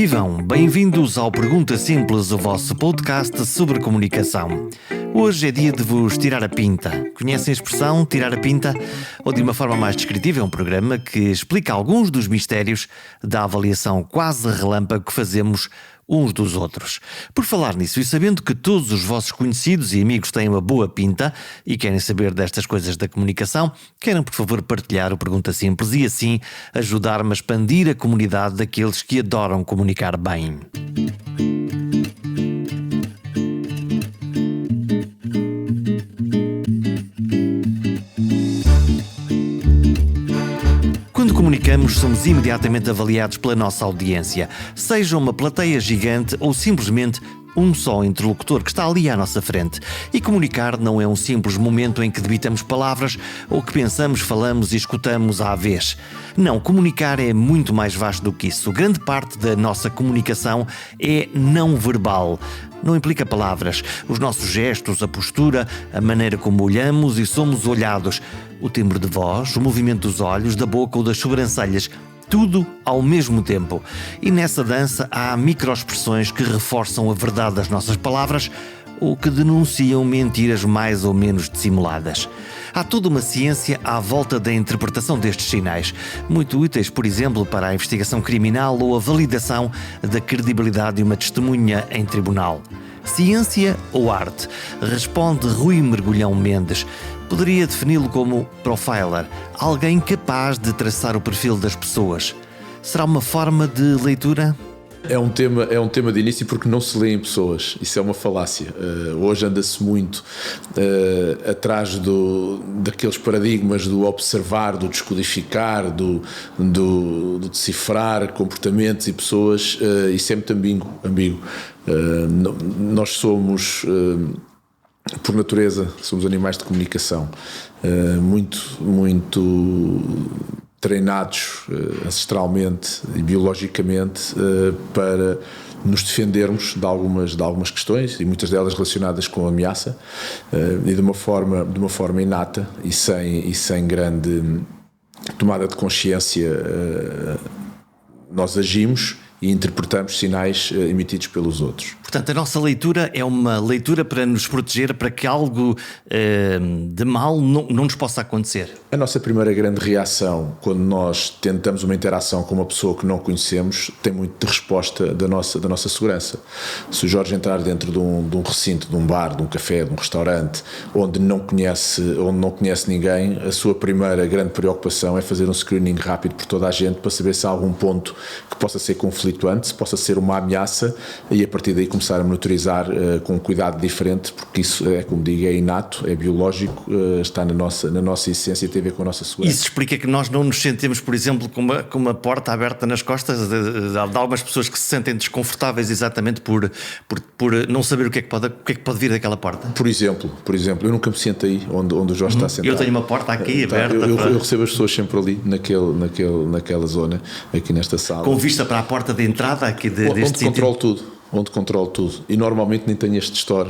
Vivam, bem-vindos ao Pergunta Simples, o vosso podcast sobre comunicação. Hoje é dia de vos tirar a pinta. Conhecem a expressão tirar a pinta? Ou de uma forma mais descritiva, é um programa que explica alguns dos mistérios da avaliação quase relâmpago que fazemos uns dos outros. Por falar nisso e sabendo que todos os vossos conhecidos e amigos têm uma boa pinta e querem saber destas coisas da comunicação, queiram por favor partilhar o Pergunta Simples e assim ajudar-me a expandir a comunidade daqueles que adoram comunicar bem. Quando comunicamos, somos imediatamente avaliados pela nossa audiência, seja uma plateia gigante ou simplesmente um só interlocutor que está ali à nossa frente. E comunicar não é um simples momento em que debitamos palavras ou que pensamos, falamos e escutamos à vez. Não, comunicar é muito mais vasto do que isso. Grande parte da nossa comunicação é não verbal. Não implica palavras. Os nossos gestos, a postura, a maneira como olhamos e somos olhados, o timbre de voz, o movimento dos olhos, da boca ou das sobrancelhas, tudo ao mesmo tempo. E nessa dança há microexpressões que reforçam a verdade das nossas palavras ou que denunciam mentiras mais ou menos dissimuladas. Há toda uma ciência à volta da interpretação destes sinais, muito úteis, por exemplo, para a investigação criminal ou a validação da credibilidade de uma testemunha em tribunal. Ciência ou arte? Responde Rui Mergulhão Mendes. Poderia defini-lo como profiler, alguém capaz de traçar o perfil das pessoas. Será uma forma de leitura? É um tema de início porque não se lê em pessoas. Isso é uma falácia. Hoje anda-se muito atrás daqueles paradigmas do observar, do descodificar, do decifrar comportamentos e pessoas. Isso é muito ambíguo. Nós somos, por natureza, somos animais de comunicação, muito treinados ancestralmente e biologicamente para nos defendermos de algumas questões, e muitas delas relacionadas com a ameaça, e de uma forma inata e sem grande tomada de consciência. Nós agimos e interpretamos sinais emitidos pelos outros. Portanto, a nossa leitura é uma leitura para nos proteger, para que algo de mal não nos possa acontecer. A nossa primeira grande reação quando nós tentamos uma interação com uma pessoa que não conhecemos tem muito de resposta da nossa segurança. Se o Jorge entrar dentro de um recinto, de um bar, de um café, de um restaurante, onde não conhece ninguém, a sua primeira grande preocupação é fazer um screening rápido por toda a gente para saber se há algum ponto que possa ser conflituante, se possa ser uma ameaça, e a partir daí começar a monitorizar com um cuidado diferente, porque isso é, como digo, é inato, é biológico, está na nossa essência e tem a ver com a nossa segurança. Isso explica que nós não nos sentemos, por exemplo, com uma porta aberta nas costas de algumas pessoas que se sentem desconfortáveis exatamente por não saber o que é que pode vir daquela porta? Por exemplo, eu nunca me sento aí onde o Jorge está sentado. Eu tenho uma porta aqui aberta. Eu recebo as pessoas sempre ali, naquela zona, aqui nesta sala. Com vista para a porta de entrada aqui deste sítio. Onde controlo tudo, e normalmente nem tenho este store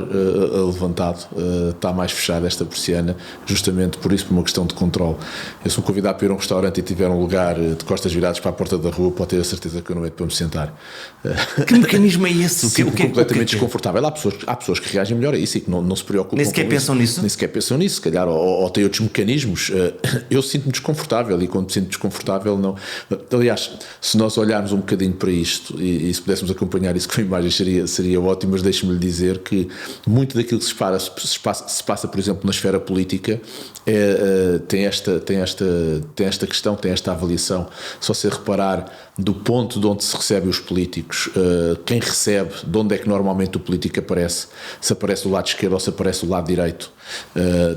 levantado, está mais fechada esta persiana, justamente por isso, por uma questão de controle. Eu sou convidado para ir a um restaurante e tiver um lugar de costas viradas para a porta da rua, pode ter a certeza que eu não meto para me sentar. Que mecanismo é esse? Completamente desconfortável. Há pessoas que reagem melhor a isso e que não se preocupam. Nem sequer pensam nisso? Nem sequer pensam nisso, se calhar, ou têm outros mecanismos. Eu sinto-me desconfortável, e quando me sinto desconfortável, não. Aliás, se nós olharmos um bocadinho para isto e se pudéssemos acompanhar isso com imagens, seria ótimo, mas deixe-me lhe dizer que muito daquilo que se passa, por exemplo, na esfera política tem esta questão, tem esta avaliação. Se você reparar do ponto de onde se recebe os políticos, quem recebe, de onde é que normalmente o político aparece, se aparece do lado esquerdo ou se aparece do lado direito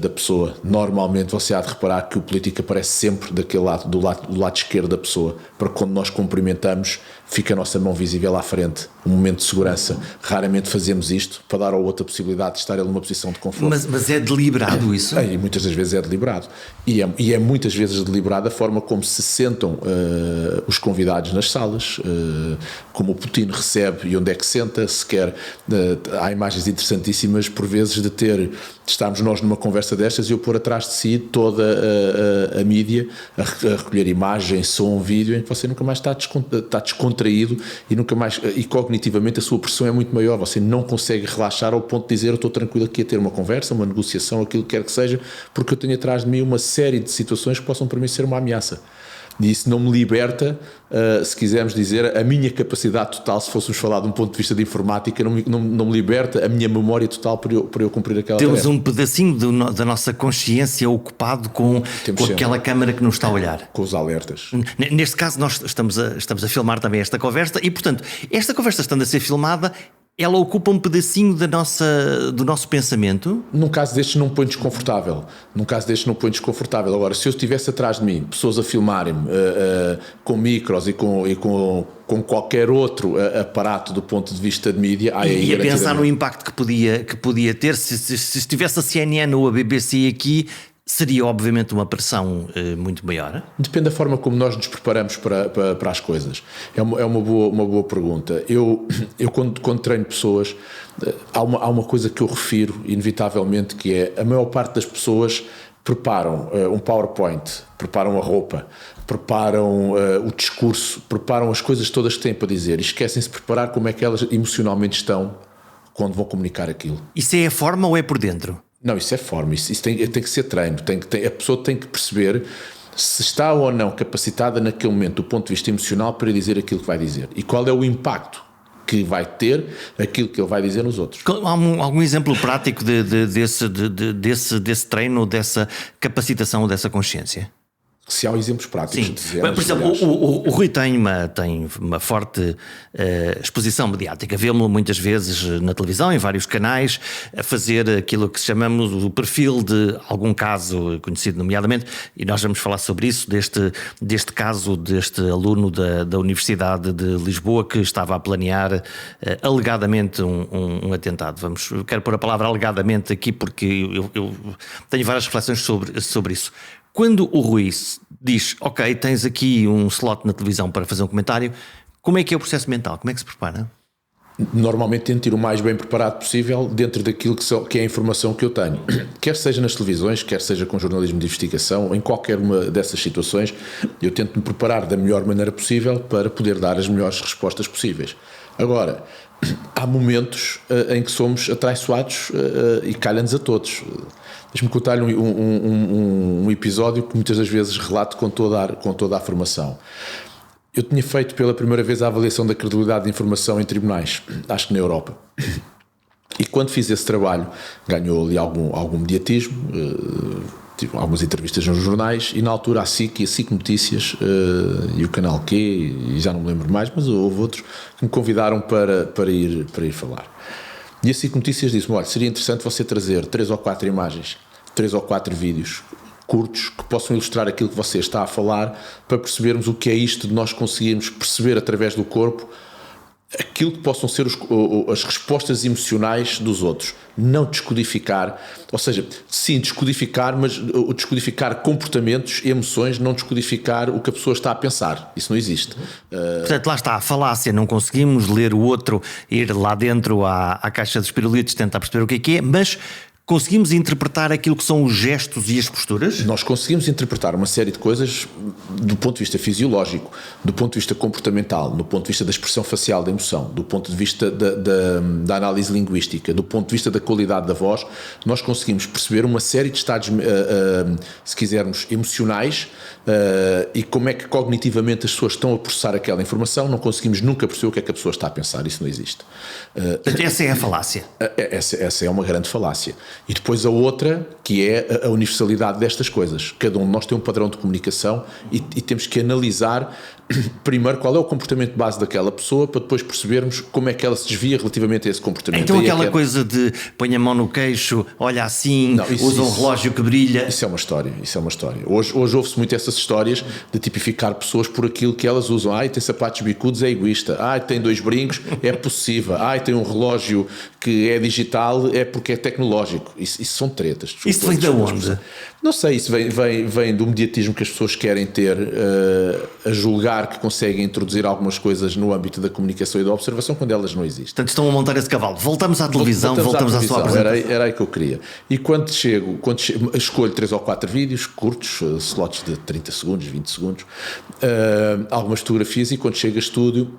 da pessoa, normalmente você há de reparar que o político aparece sempre daquele lado, do lado esquerdo da pessoa, para quando nós cumprimentamos, fica a nossa mão visível à frente um momento de segurança. Raramente fazemos isto para dar ao outro a possibilidade de estar ele numa posição de conforto. Mas é deliberado isso? E muitas das vezes é deliberado. E é muitas vezes deliberado a forma como se sentam os convidados nas salas, como o Putin recebe e onde é que senta, se quer. Há imagens interessantíssimas, por vezes, de estarmos nós numa conversa destas e eu pôr atrás de si toda a mídia a recolher imagem, som, vídeo, em que você nunca mais está descontraído e nunca mais. E cognitivamente a sua pressão é muito maior, você não consegue relaxar ao ponto de dizer eu estou tranquilo aqui a ter uma conversa, uma negociação, aquilo que quer que seja, porque eu tenho atrás de mim uma série de situações que possam para mim ser uma ameaça. E isso não me liberta, se quisermos dizer, a minha capacidade total, se fôssemos falar de um ponto de vista de informática, não me liberta a minha memória total para eu cumprir aquela Temos tarefa. um pedacinho da nossa consciência ocupado com aquela câmara que nos está a olhar. Com os alertas. Neste caso, nós estamos a filmar também esta conversa e, portanto, esta conversa estando a ser filmada, ela ocupa um pedacinho do nosso pensamento. Num caso destes não me põe desconfortável. Agora, se eu estivesse atrás de mim, pessoas a filmarem-me com micros e com qualquer outro aparato do ponto de vista de mídia... E a pensar no impacto que podia ter, se estivesse a CNN ou a BBC aqui... Seria obviamente uma pressão muito maior? Depende da forma como nós nos preparamos para as coisas. É uma boa pergunta. Eu quando treino pessoas, há uma coisa que eu refiro inevitavelmente, que é a maior parte das pessoas preparam um PowerPoint, preparam a roupa, preparam o discurso, preparam as coisas todas que têm para dizer e esquecem-se de preparar como é que elas emocionalmente estão quando vão comunicar aquilo. Isso é a forma ou é por dentro? Não, isso é forma, isso tem que ser treino, a pessoa tem que perceber se está ou não capacitada naquele momento do ponto de vista emocional para dizer aquilo que vai dizer e qual é o impacto que vai ter aquilo que ele vai dizer nos outros. Há algum exemplo prático desse treino, dessa capacitação ou dessa consciência? Se há exemplos práticos. Sim. Dezenas, por exemplo, o Rui tem uma forte exposição mediática. Vê-lo muitas vezes na televisão, em vários canais, a fazer aquilo que chamamos o perfil de algum caso conhecido nomeadamente, e nós vamos falar sobre isso, deste caso deste aluno da Universidade de Lisboa que estava a planear alegadamente um atentado. Quero pôr a palavra alegadamente aqui porque eu tenho várias reflexões sobre isso. Quando o Rui diz, ok, tens aqui um slot na televisão para fazer um comentário, como é que é o processo mental? Como é que se prepara? Normalmente tento ir o mais bem preparado possível dentro daquilo que é a informação que eu tenho. Quer seja nas televisões, quer seja com jornalismo de investigação, em qualquer uma dessas situações, eu tento me preparar da melhor maneira possível para poder dar as melhores respostas possíveis. Agora, há momentos em que somos atraiçoados e calha-nos a todos. Deixa-me contar-lhe um episódio que muitas das vezes relato com toda a formação. Eu tinha feito pela primeira vez a avaliação da credibilidade de informação em tribunais, acho que na Europa. E quando fiz esse trabalho, ganhou ali algum mediatismo, tive algumas entrevistas nos jornais, e na altura a SIC e a SIC Notícias e o Canal Q, e já não me lembro mais, mas houve outros que me convidaram para ir falar. E a SIC Notícias disse-me, olha, seria interessante você trazer 3 ou 4 imagens, 3 ou 4 vídeos curtos que possam ilustrar aquilo que você está a falar para percebermos o que é isto de nós conseguirmos perceber através do corpo aquilo que possam ser as respostas emocionais dos outros. Não descodificar, ou seja, sim, descodificar, mas descodificar comportamentos, emoções, não descodificar o que a pessoa está a pensar. Isso não existe. Portanto, lá está a falácia, não conseguimos ler o outro, ir lá dentro à caixa dos pirulitos, tentar perceber o que é, mas conseguimos interpretar aquilo que são os gestos e as posturas? Nós conseguimos interpretar uma série de coisas do ponto de vista fisiológico, do ponto de vista comportamental, do ponto de vista da expressão facial da emoção, do ponto de vista da análise linguística, do ponto de vista da qualidade da voz. Nós conseguimos perceber uma série de estados, se quisermos, emocionais e como é que cognitivamente as pessoas estão a processar aquela informação. Não conseguimos nunca perceber o que é que a pessoa está a pensar. Isso não existe. Essa é a falácia. Essa é uma grande falácia. E depois a outra, que é a universalidade destas coisas. Cada um de nós tem um padrão de comunicação e temos que analisar primeiro qual é o comportamento base daquela pessoa para depois percebermos como é que ela se desvia relativamente a esse comportamento. Então aquela coisa de põe a mão no queixo, olha assim, usa um relógio que brilha. Isso é uma história, Hoje ouve-se muito essas histórias de tipificar pessoas por aquilo que elas usam. Tem sapatos bicudos, é egoísta. Tem 2 brincos, é possessiva. Tem um relógio que é digital, é porque é tecnológico. Isso são tretas. Isso vem de onde? Não sei, isso vem do mediatismo que as pessoas querem ter, a julgar que conseguem introduzir algumas coisas no âmbito da comunicação e da observação quando elas não existem. Portanto, estão a montar esse cavalo. Voltamos à televisão, voltamos à sua apresentação. Era aí que eu queria. E quando chego, escolho 3 ou 4 vídeos curtos, slots de 30 segundos, 20 segundos, algumas fotografias, e quando chego a estúdio,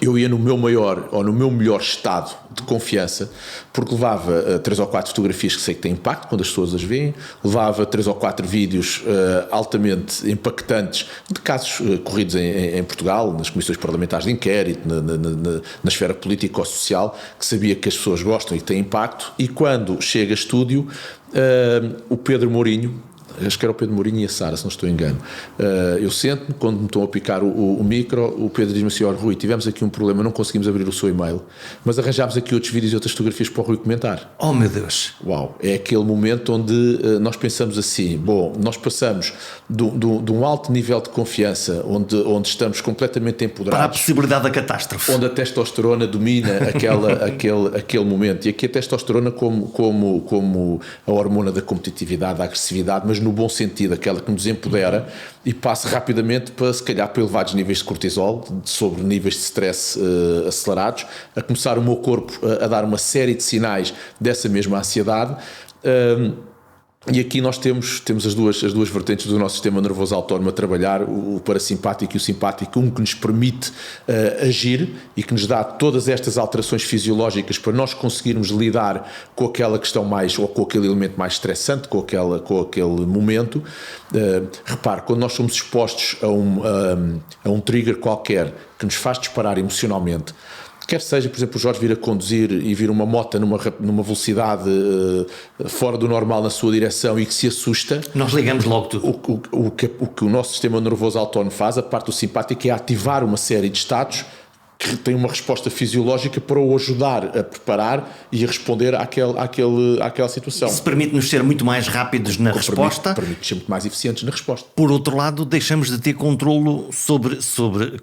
eu ia no meu maior ou no meu melhor estado de confiança, porque levava 3 ou 4 fotografias que sei que têm impacto quando as pessoas as veem, levava 3 ou 4 vídeos altamente impactantes de casos corridos em Portugal, nas comissões parlamentares de inquérito, na esfera político-social, que sabia que as pessoas gostam e que têm impacto. E quando chega a estúdio, o Pedro Mourinho, acho que era o Pedro Mourinho e a Sara, se não estou em engano, eu sento-me, quando me estão a picar o micro, o Pedro diz-me assim: olha, Rui, tivemos aqui um problema, não conseguimos abrir o seu e-mail, mas arranjámos aqui outros vídeos e outras fotografias para o Rui comentar. Oh meu Deus! Uau! É aquele momento onde nós pensamos assim: bom, nós passamos de um alto nível de confiança, onde estamos completamente empoderados, para a possibilidade da catástrofe, onde a testosterona domina aquele momento. E aqui a testosterona como a hormona da competitividade, da agressividade, mas no bom sentido, aquela que nos empodera, e passa rapidamente para, se calhar, para elevados níveis de cortisol, sobre níveis de stress acelerados, a começar o meu corpo a dar uma série de sinais dessa mesma ansiedade. E aqui nós temos as duas vertentes do nosso sistema nervoso autónomo a trabalhar, o parasimpático e o simpático, um que nos permite agir e que nos dá todas estas alterações fisiológicas para nós conseguirmos lidar com aquela questão mais, ou com aquele elemento mais estressante, com aquele momento. Repare, quando nós somos expostos a um trigger qualquer que nos faz disparar emocionalmente, quer seja, por exemplo, o Jorge vir a conduzir e vir uma moto numa velocidade fora do normal na sua direção e que se assusta, nós ligamos logo tudo. O que o nosso sistema nervoso autónomo faz, a parte do simpático, é ativar uma série de estados que tem uma resposta fisiológica para o ajudar a preparar e a responder àquela situação. Isso permite-nos ser muito mais rápidos na resposta. Permite-nos ser muito mais eficientes na resposta. Por outro lado, deixamos de ter controlo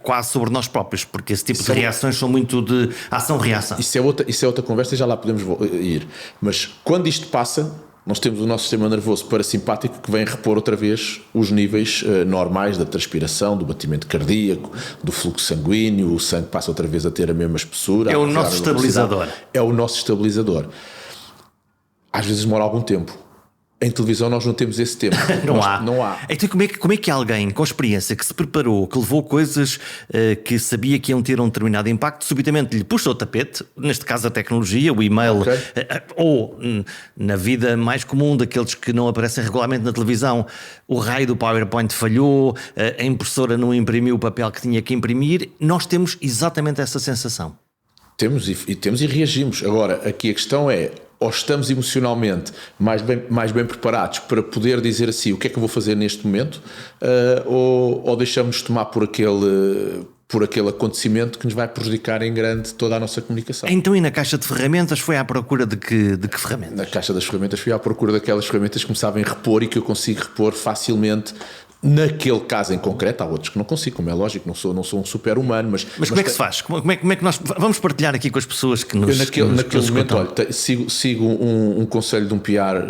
quase sobre nós próprios, porque esse tipo de reações são muito de ação-reação. Isso é outra conversa e já lá podemos ir. Mas quando isto passa, nós temos o nosso sistema nervoso parasimpático que vem repor outra vez os níveis normais da transpiração, do batimento cardíaco, do fluxo sanguíneo, o sangue passa outra vez a ter a mesma espessura. É o nosso estabilizador. É o nosso estabilizador. Às vezes demora algum tempo. Em televisão nós não temos esse tempo. Não há. Então como é que alguém com experiência, que se preparou, que levou coisas que sabia que iam ter um determinado impacto, subitamente lhe puxa o tapete, neste caso a tecnologia, o e-mail, ou na vida mais comum daqueles que não aparecem regularmente na televisão, o raio do PowerPoint falhou, a impressora não imprimiu o papel que tinha que imprimir. Nós temos exatamente essa sensação. Temos e reagimos. Agora, aqui a questão é: ou estamos emocionalmente mais bem preparados para poder dizer assim, o que é que eu vou fazer neste momento, ou deixamos-nos tomar por aquele acontecimento que nos vai prejudicar em grande toda a nossa comunicação. Então, e na caixa de ferramentas foi à procura de que ferramentas? Na caixa das ferramentas fui à procura daquelas ferramentas que me sabem repor e que eu consigo repor facilmente. Naquele caso em concreto, há outros que não consigo, como é lógico, não sou um super-humano, mas como é que se faz? Como é que nós vamos partilhar aqui com as pessoas que nos naquele momento, olha, sigo um conselho de um PR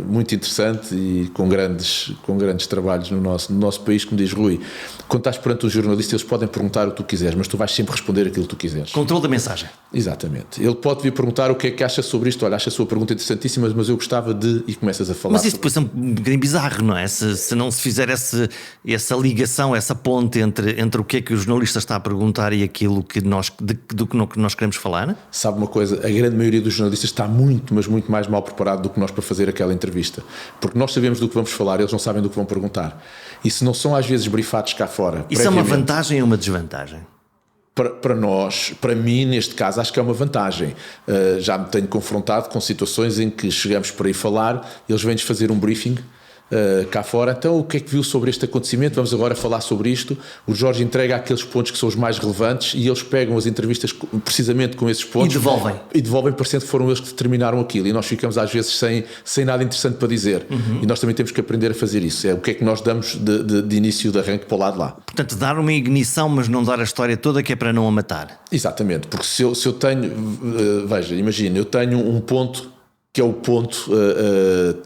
muito interessante e com grandes trabalhos no nosso país, que me diz: Rui, quando estás perante um jornalista, eles podem perguntar o que tu quiseres, mas tu vais sempre responder aquilo que tu quiseres. Controle da mensagem. Exatamente. Ele pode vir perguntar o que é que acha sobre isto. Olha, acha a sua pergunta interessantíssima, mas eu gostava de... E começas a falar. Mas isso depois é um bocadinho bizarro, não é? Se não se fizer essa ligação, essa ponte entre o que é que o jornalista está a perguntar e aquilo que do que nós queremos falar. Sabe uma coisa? A grande maioria dos jornalistas está muito, mas muito mais mal preparado do que nós para fazer aquela entrevista. Porque nós sabemos do que vamos falar, eles não sabem do que vão perguntar. E se não são às vezes brifados cá fora... Isso é uma vantagem ou uma desvantagem? para nós, para mim, neste caso, acho que é uma vantagem. Já me tenho confrontado com situações em que chegamos por aí falar, eles vêm-nos fazer um briefing cá fora. Então, o que é que viu sobre este acontecimento? Vamos agora falar sobre isto. O Jorge entrega aqueles pontos que são os mais relevantes e eles pegam as entrevistas precisamente com esses pontos e devolvem parecendo que foram eles que determinaram aquilo, e nós ficamos às vezes sem nada interessante para dizer. E nós também temos que aprender a fazer isso. É o que é que nós damos de início de arranque para o lado de lá. Portanto, dar uma ignição, mas não dar a história toda, que é para não a matar. Exatamente, porque se eu tenho, veja, imagina, eu tenho um ponto que é o ponto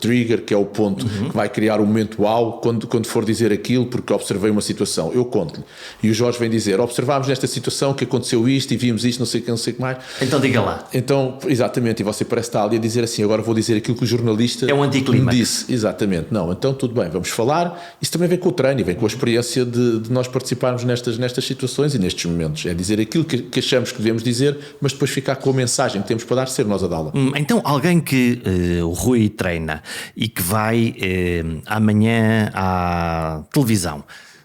trigger, que é o ponto que vai criar o momento wow, quando for dizer aquilo, porque observei uma situação, eu conto-lhe. E o Jorge vem dizer, observámos nesta situação que aconteceu isto e vimos isto, não sei o que mais. Então diga lá. Então, exatamente, e você parece estar ali a dizer assim, agora vou dizer aquilo que o jornalista é um anticlímax. Me disse. Exatamente, não, então tudo bem, vamos falar. Isso também vem com o treino e vem com a experiência de nós participarmos nestas situações e nestes momentos. É dizer aquilo que achamos que devemos dizer, mas depois ficar com a mensagem que temos para dar, ser nós a dá-la. Então, alguém que o Rui treina e que vai amanhã à televisão,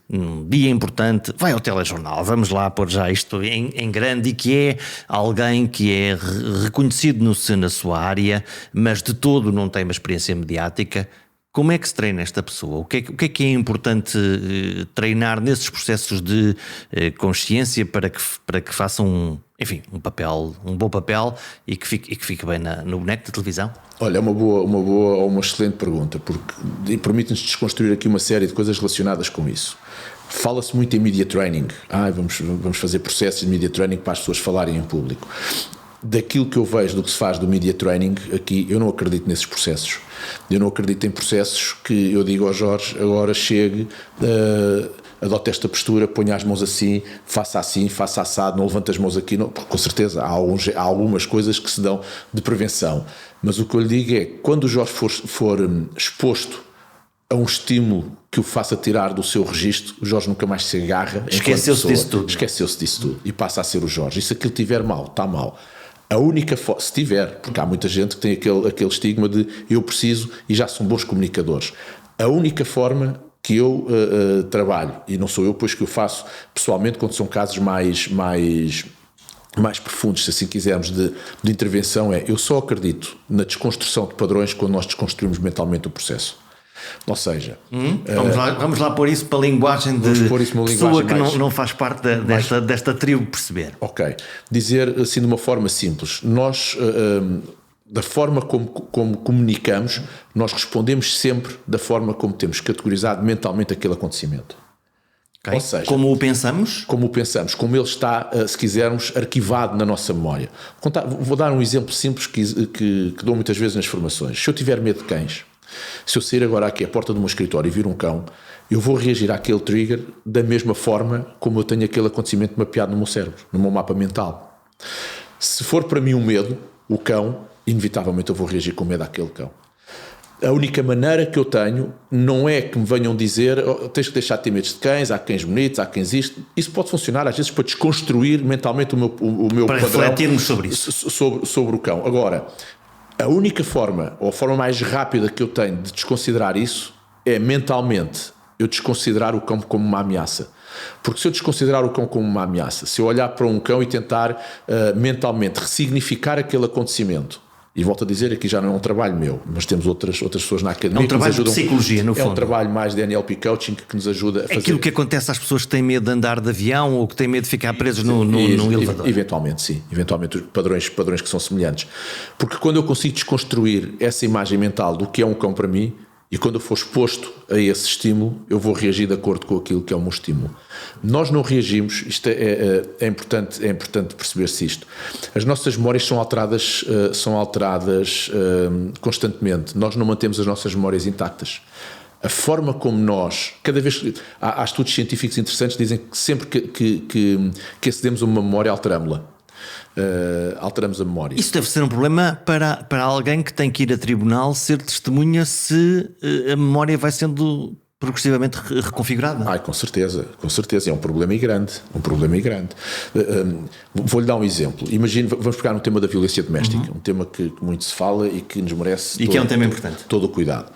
um dia importante, vai ao telejornal, vamos lá pôr já isto em grande, e que é alguém que é reconhecido na sua área, mas de todo não tem uma experiência mediática. Como é que se treina esta pessoa? O que é importante treinar nesses processos de consciência para que façam um bom papel e que fique bem no boneco da televisão? Olha, é uma boa ou uma excelente pergunta, porque permite-nos desconstruir aqui uma série de coisas relacionadas com isso. Fala-se muito em media training. Vamos fazer processos de media training para as pessoas falarem em público. Daquilo que eu vejo do que se faz do media training aqui, eu não acredito nesses processos. Eu não acredito em processos que eu digo ao Jorge, agora chegue, adote esta postura, ponha as mãos assim, faça assado, não levante as mãos aqui, não, porque com certeza há algumas coisas que se dão de prevenção. Mas o que eu lhe digo é, quando o Jorge for exposto a um estímulo que o faça tirar do seu registro, o Jorge nunca mais se agarra. Esqueceu-se disso tudo. Esqueceu-se disso tudo e passa a ser o Jorge. E se aquilo estiver mal, está mal. A única forma, se tiver, porque há muita gente que tem aquele estigma de eu preciso e já são bons comunicadores. A única forma que eu trabalho, e não sou eu, pois que eu faço pessoalmente quando são casos mais profundos, se assim quisermos, de intervenção, eu só acredito na desconstrução de padrões quando nós desconstruímos mentalmente o processo. Ou seja, vamos lá pôr isso para a linguagem de pessoa que não faz parte desta tribo perceber. Ok. Dizer assim de uma forma simples, nós, da forma como comunicamos, nós respondemos sempre da forma como temos categorizado mentalmente aquele acontecimento. Okay. Ou seja, como o pensamos, como ele está, se quisermos, arquivado na nossa memória. Vou dar um exemplo simples que dou muitas vezes nas formações. Se eu tiver medo de cães, se eu sair agora aqui à porta do meu escritório e vir um cão, eu vou reagir àquele trigger da mesma forma como eu tenho aquele acontecimento mapeado no meu cérebro, no meu mapa mental. Se for para mim um medo, o cão, inevitavelmente eu vou reagir com medo àquele cão. A única maneira que eu tenho não é que me venham dizer tens que deixar de ter medo de cães, há cães bonitos, há cães isto. Isso pode funcionar às vezes para desconstruir mentalmente o meu para padrão refletirmos sobre isso. Sobre o cão. Agora, a única forma, ou a forma mais rápida que eu tenho de desconsiderar isso é mentalmente eu desconsiderar o cão como uma ameaça. Porque se eu desconsiderar o cão como uma ameaça, se eu olhar para um cão e tentar mentalmente ressignificar aquele acontecimento, e volto a dizer, aqui já não é um trabalho meu, mas temos outras pessoas na academia. É um trabalho de psicologia, no fundo. É um trabalho mais de NLP Coaching que nos ajuda a fazer. Aquilo que acontece às pessoas que têm medo de andar de avião ou que têm medo de ficar presos no elevador. Eventualmente, sim. Eventualmente, padrões que são semelhantes. Porque quando eu consigo desconstruir essa imagem mental do que é um cão para mim, e quando eu for exposto a esse estímulo, eu vou reagir de acordo com aquilo que é o meu estímulo. Nós não reagimos, isto é importante perceber-se isto. As nossas memórias são alteradas constantemente. Nós não mantemos as nossas memórias intactas. A forma como nós, cada vez há estudos científicos interessantes que dizem que sempre que acedemos a uma memória, alteramos-la. Alteramos a memória. Isso deve ser um problema para alguém que tem que ir a tribunal ser testemunha se a memória vai sendo progressivamente reconfigurada. Com certeza, é um problema e grande, Vou-lhe dar um exemplo. Imagine, vamos pegar no tema da violência doméstica, um tema que muito se fala e que nos merece que é um tema importante. Todo o cuidado.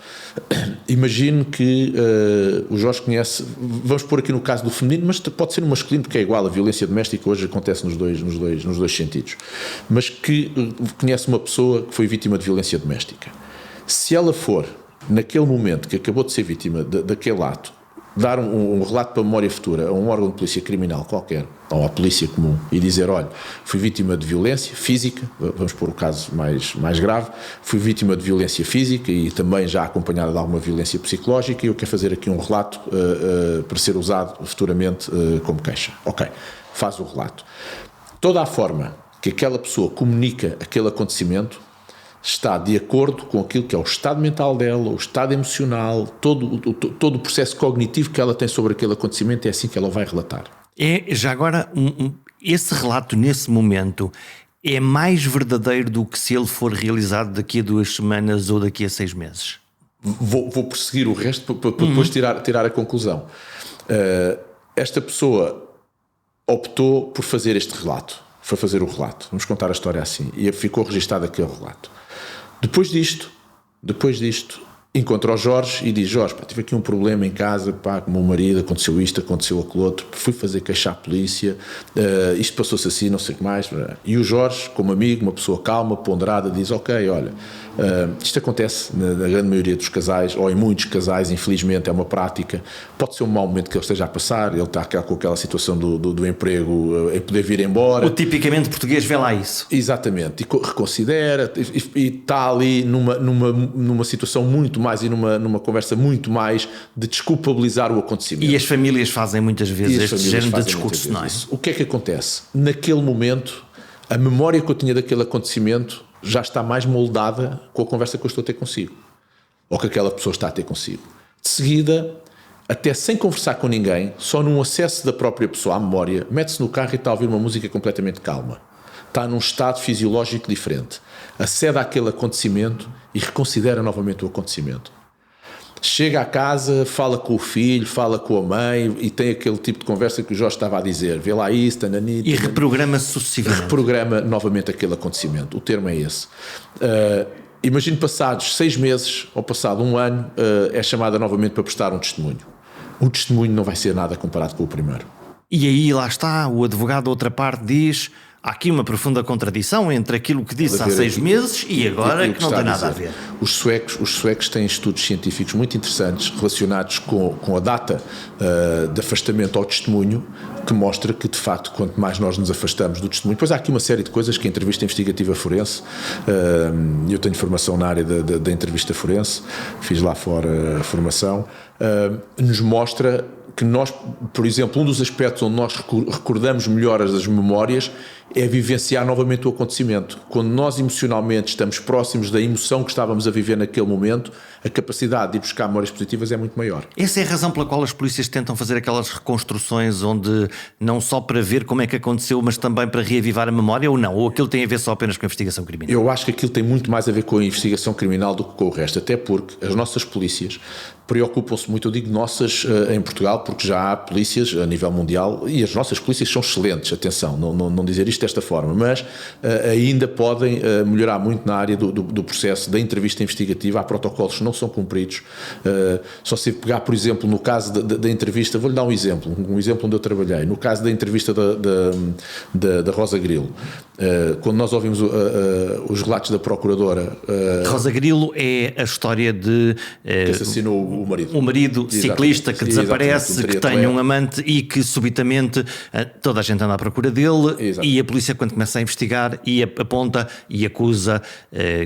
Imagine que o Jorge conhece, vamos pôr aqui no caso do feminino, mas pode ser no masculino, porque é igual, a violência doméstica hoje acontece nos dois sentidos, mas que conhece uma pessoa que foi vítima de violência doméstica. Se ela for, naquele momento que acabou de ser vítima daquele ato, dar um relato para a memória futura a um órgão de polícia criminal qualquer, ou à polícia comum, e dizer, olha, fui vítima de violência física, vamos pôr o caso mais grave, fui vítima de violência física e também já acompanhada de alguma violência psicológica, e eu quero fazer aqui um relato para ser usado futuramente como queixa. Ok, faz o relato. Toda a forma que aquela pessoa comunica aquele acontecimento está de acordo com aquilo que é o estado mental dela, o estado emocional, todo o processo cognitivo que ela tem sobre aquele acontecimento, é assim que ela vai relatar. Já agora, esse relato nesse momento é mais verdadeiro do que se ele for realizado daqui a 2 semanas ou daqui a 6 meses? Vou prosseguir o resto para depois tirar a conclusão. Esta pessoa optou por fazer este relato, foi fazer o relato, vamos contar a história assim, e ficou registado aquele relato. Depois disto, encontra o Jorge e diz, Jorge, tive aqui um problema em casa, com o meu marido, aconteceu isto, aconteceu aquilo outro, fui fazer queixa à polícia, isto passou-se assim, não sei o que mais. E o Jorge, como amigo, uma pessoa calma, ponderada, diz, ok, olha, isto acontece na grande maioria dos casais, ou em muitos casais, infelizmente é uma prática, pode ser um mau momento que ele esteja a passar, ele está com aquela situação do emprego, em poder vir embora. O tipicamente português vê lá isso. Exatamente, e reconsidera, e está ali numa situação muito mais, e numa conversa muito mais de desculpabilizar o acontecimento. E as famílias fazem muitas vezes este género de discurso, não é? O que é que acontece? Naquele momento, a memória que eu tinha daquele acontecimento já está mais moldada com a conversa que eu estou a ter consigo, ou que aquela pessoa está a ter consigo. De seguida, até sem conversar com ninguém, só num acesso da própria pessoa à memória, mete-se no carro e está a ouvir uma música completamente calma. Está num estado fisiológico diferente. Acede àquele acontecimento e reconsidera novamente o acontecimento. Chega à casa, fala com o filho, fala com a mãe e tem aquele tipo de conversa que o Jorge estava a dizer. Vê lá isso, tanani. E reprograma-se sucessivamente. Reprograma novamente aquele acontecimento. O termo é esse. Imagino passados 6 meses ou passado 1 ano, é chamada novamente para prestar um testemunho. O testemunho não vai ser nada comparado com o primeiro. E aí lá está, o advogado da outra parte diz... Há aqui uma profunda contradição entre aquilo que disse há 6 meses e agora que não tem nada a ver. Os suecos têm estudos científicos muito interessantes relacionados com a data de afastamento ao testemunho, que mostra que, de facto, quanto mais nós nos afastamos do testemunho... Depois há aqui uma série de coisas que a entrevista investigativa forense, eu tenho formação na área da entrevista forense, fiz lá fora a formação, nos mostra que nós, por exemplo, um dos aspectos onde nós recordamos melhor as memórias é vivenciar novamente o acontecimento. Quando nós emocionalmente estamos próximos da emoção que estávamos a viver naquele momento, a capacidade de ir buscar memórias positivas é muito maior. Essa é a razão pela qual as polícias tentam fazer aquelas reconstruções onde não só para ver como é que aconteceu, mas também para reavivar a memória, ou não? Ou aquilo tem a ver só apenas com a investigação criminal? Eu acho que aquilo tem muito mais a ver com a investigação criminal do que com o resto, até porque as nossas polícias preocupam-se muito, eu digo nossas em Portugal, porque já há polícias a nível mundial e as nossas polícias são excelentes, atenção, não dizer isto desta forma, mas ainda podem melhorar muito na área do processo da entrevista investigativa. Há protocolos que não são cumpridos. Só se pegar, por exemplo, no caso da entrevista, vou-lhe dar um exemplo onde eu trabalhei, no caso da entrevista da Rosa Grilo, quando nós ouvimos os relatos da procuradora. Rosa Grilo é a história de que assassinou o marido ciclista que desaparece, que tem um amante e que subitamente toda a gente anda à procura dele. E a polícia, quando começa a investigar e aponta e acusa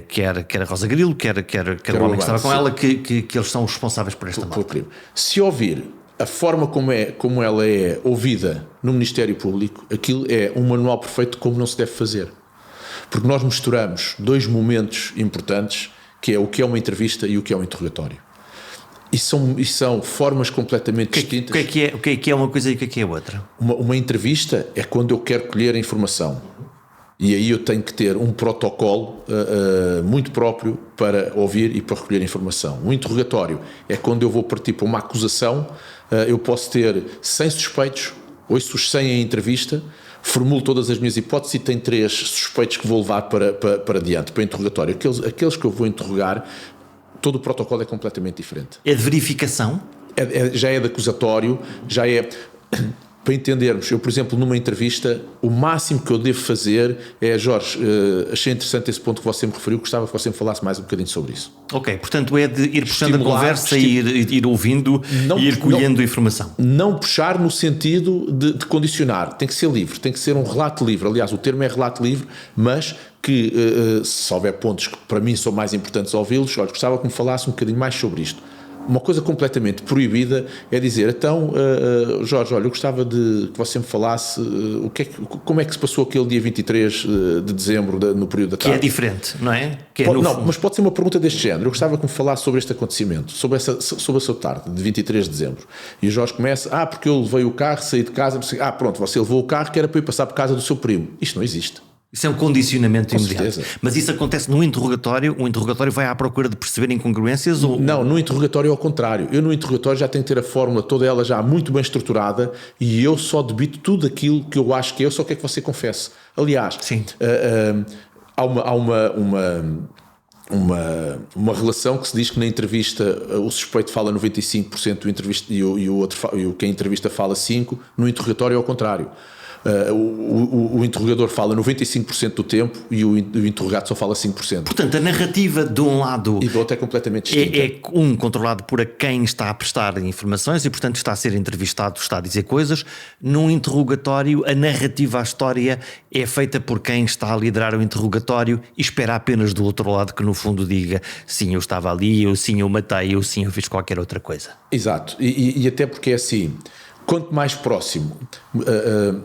quer a Rosa Grilo, quer o homem que estava com ela, que eles são os responsáveis por esta morte. Se ouvir a forma como ela é ouvida no Ministério Público, aquilo é um manual perfeito de como não se deve fazer. Porque nós misturamos 2 momentos importantes, que é o que é uma entrevista e o que é um interrogatório. E são formas completamente distintas. O que é uma coisa e o que é outra? Uma entrevista é quando eu quero colher a informação. E aí eu tenho que ter um protocolo muito próprio para ouvir e para recolher informação. Um interrogatório é quando eu vou partir para uma acusação, eu posso ter 100 suspeitos, ouço os 100 em entrevista, formulo todas as minhas hipóteses e tenho 3 suspeitos que vou levar para adiante, para interrogatório. Aqueles que eu vou interrogar, todo o protocolo é completamente diferente. É de verificação? Já é de acusatório, já é... Para entendermos, eu, por exemplo, numa entrevista, o máximo que eu devo fazer é, Jorge, achei interessante esse ponto que você me referiu, gostava que você me falasse mais um bocadinho sobre isso. Ok, portanto é de ir puxando a conversa e ir ouvindo e ir colhendo informação. Não puxar no sentido de condicionar, tem que ser livre, tem que ser um relato livre. Aliás, o termo é relato livre, mas que se houver pontos que para mim são mais importantes ouvi-los, olha, gostava que me falasse um bocadinho mais sobre isto. Uma coisa completamente proibida é dizer, então, Jorge, olha, eu gostava que você me falasse como é que se passou aquele dia 23 de dezembro, no período da tarde. Que é diferente, não é? Mas pode ser uma pergunta deste género. Eu gostava que me falasse sobre este acontecimento, sobre a sua tarde, de 23 de dezembro. E o Jorge começa, porque eu levei o carro, saí de casa, pronto, você levou o carro que era para ir passar por casa do seu primo. Isto não existe. Isso é um condicionamento imediato. Certeza. Mas isso acontece no interrogatório? O interrogatório vai à procura de perceber incongruências? Ou... Não, no interrogatório é ao contrário. Eu no interrogatório já tenho que ter a fórmula toda ela já muito bem estruturada e eu só debito tudo aquilo que eu acho que eu só quero que você confesse. Aliás, há uma relação que se diz que na entrevista o suspeito fala 95% do entrevista e quem entrevista fala 5%, no interrogatório é ao contrário. O interrogador fala 95% do tempo e o interrogado só fala 5%. Portanto, a narrativa de um lado e do outro é completamente distinta. É controlado por quem está a prestar informações e, portanto, está a ser entrevistado, está a dizer coisas. Num interrogatório, a narrativa, a história é feita por quem está a liderar o interrogatório e espera apenas do outro lado que, no fundo, diga sim, eu estava ali, eu sim, eu matei, eu sim, eu fiz qualquer outra coisa. Exato. E até porque é assim... Quanto mais próximo,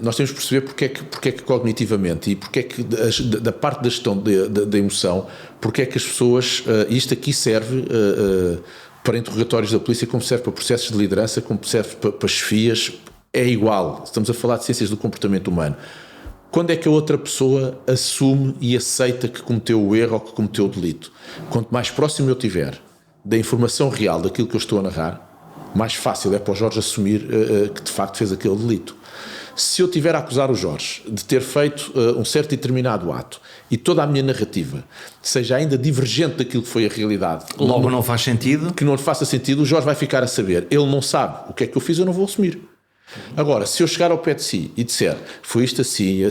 nós temos que perceber porque é que cognitivamente e porque é que da parte da gestão da emoção, porque é que as pessoas, isto aqui serve para interrogatórios da polícia, como serve para processos de liderança, como serve para chefias, é igual. Estamos a falar de ciências do comportamento humano. Quando é que a outra pessoa assume e aceita que cometeu o erro ou que cometeu o delito? Quanto mais próximo eu tiver da informação real daquilo que eu estou a narrar, mais fácil é para o Jorge assumir que de facto fez aquele delito. Se eu tiver a acusar o Jorge de ter feito um certo e determinado ato e toda a minha narrativa seja ainda divergente daquilo que foi a realidade, logo não faz sentido, que não lhe faça sentido, o Jorge vai ficar a saber, ele não sabe o que é que eu fiz, eu não vou assumir. Agora, se eu chegar ao pé de si e disser foi isto assim,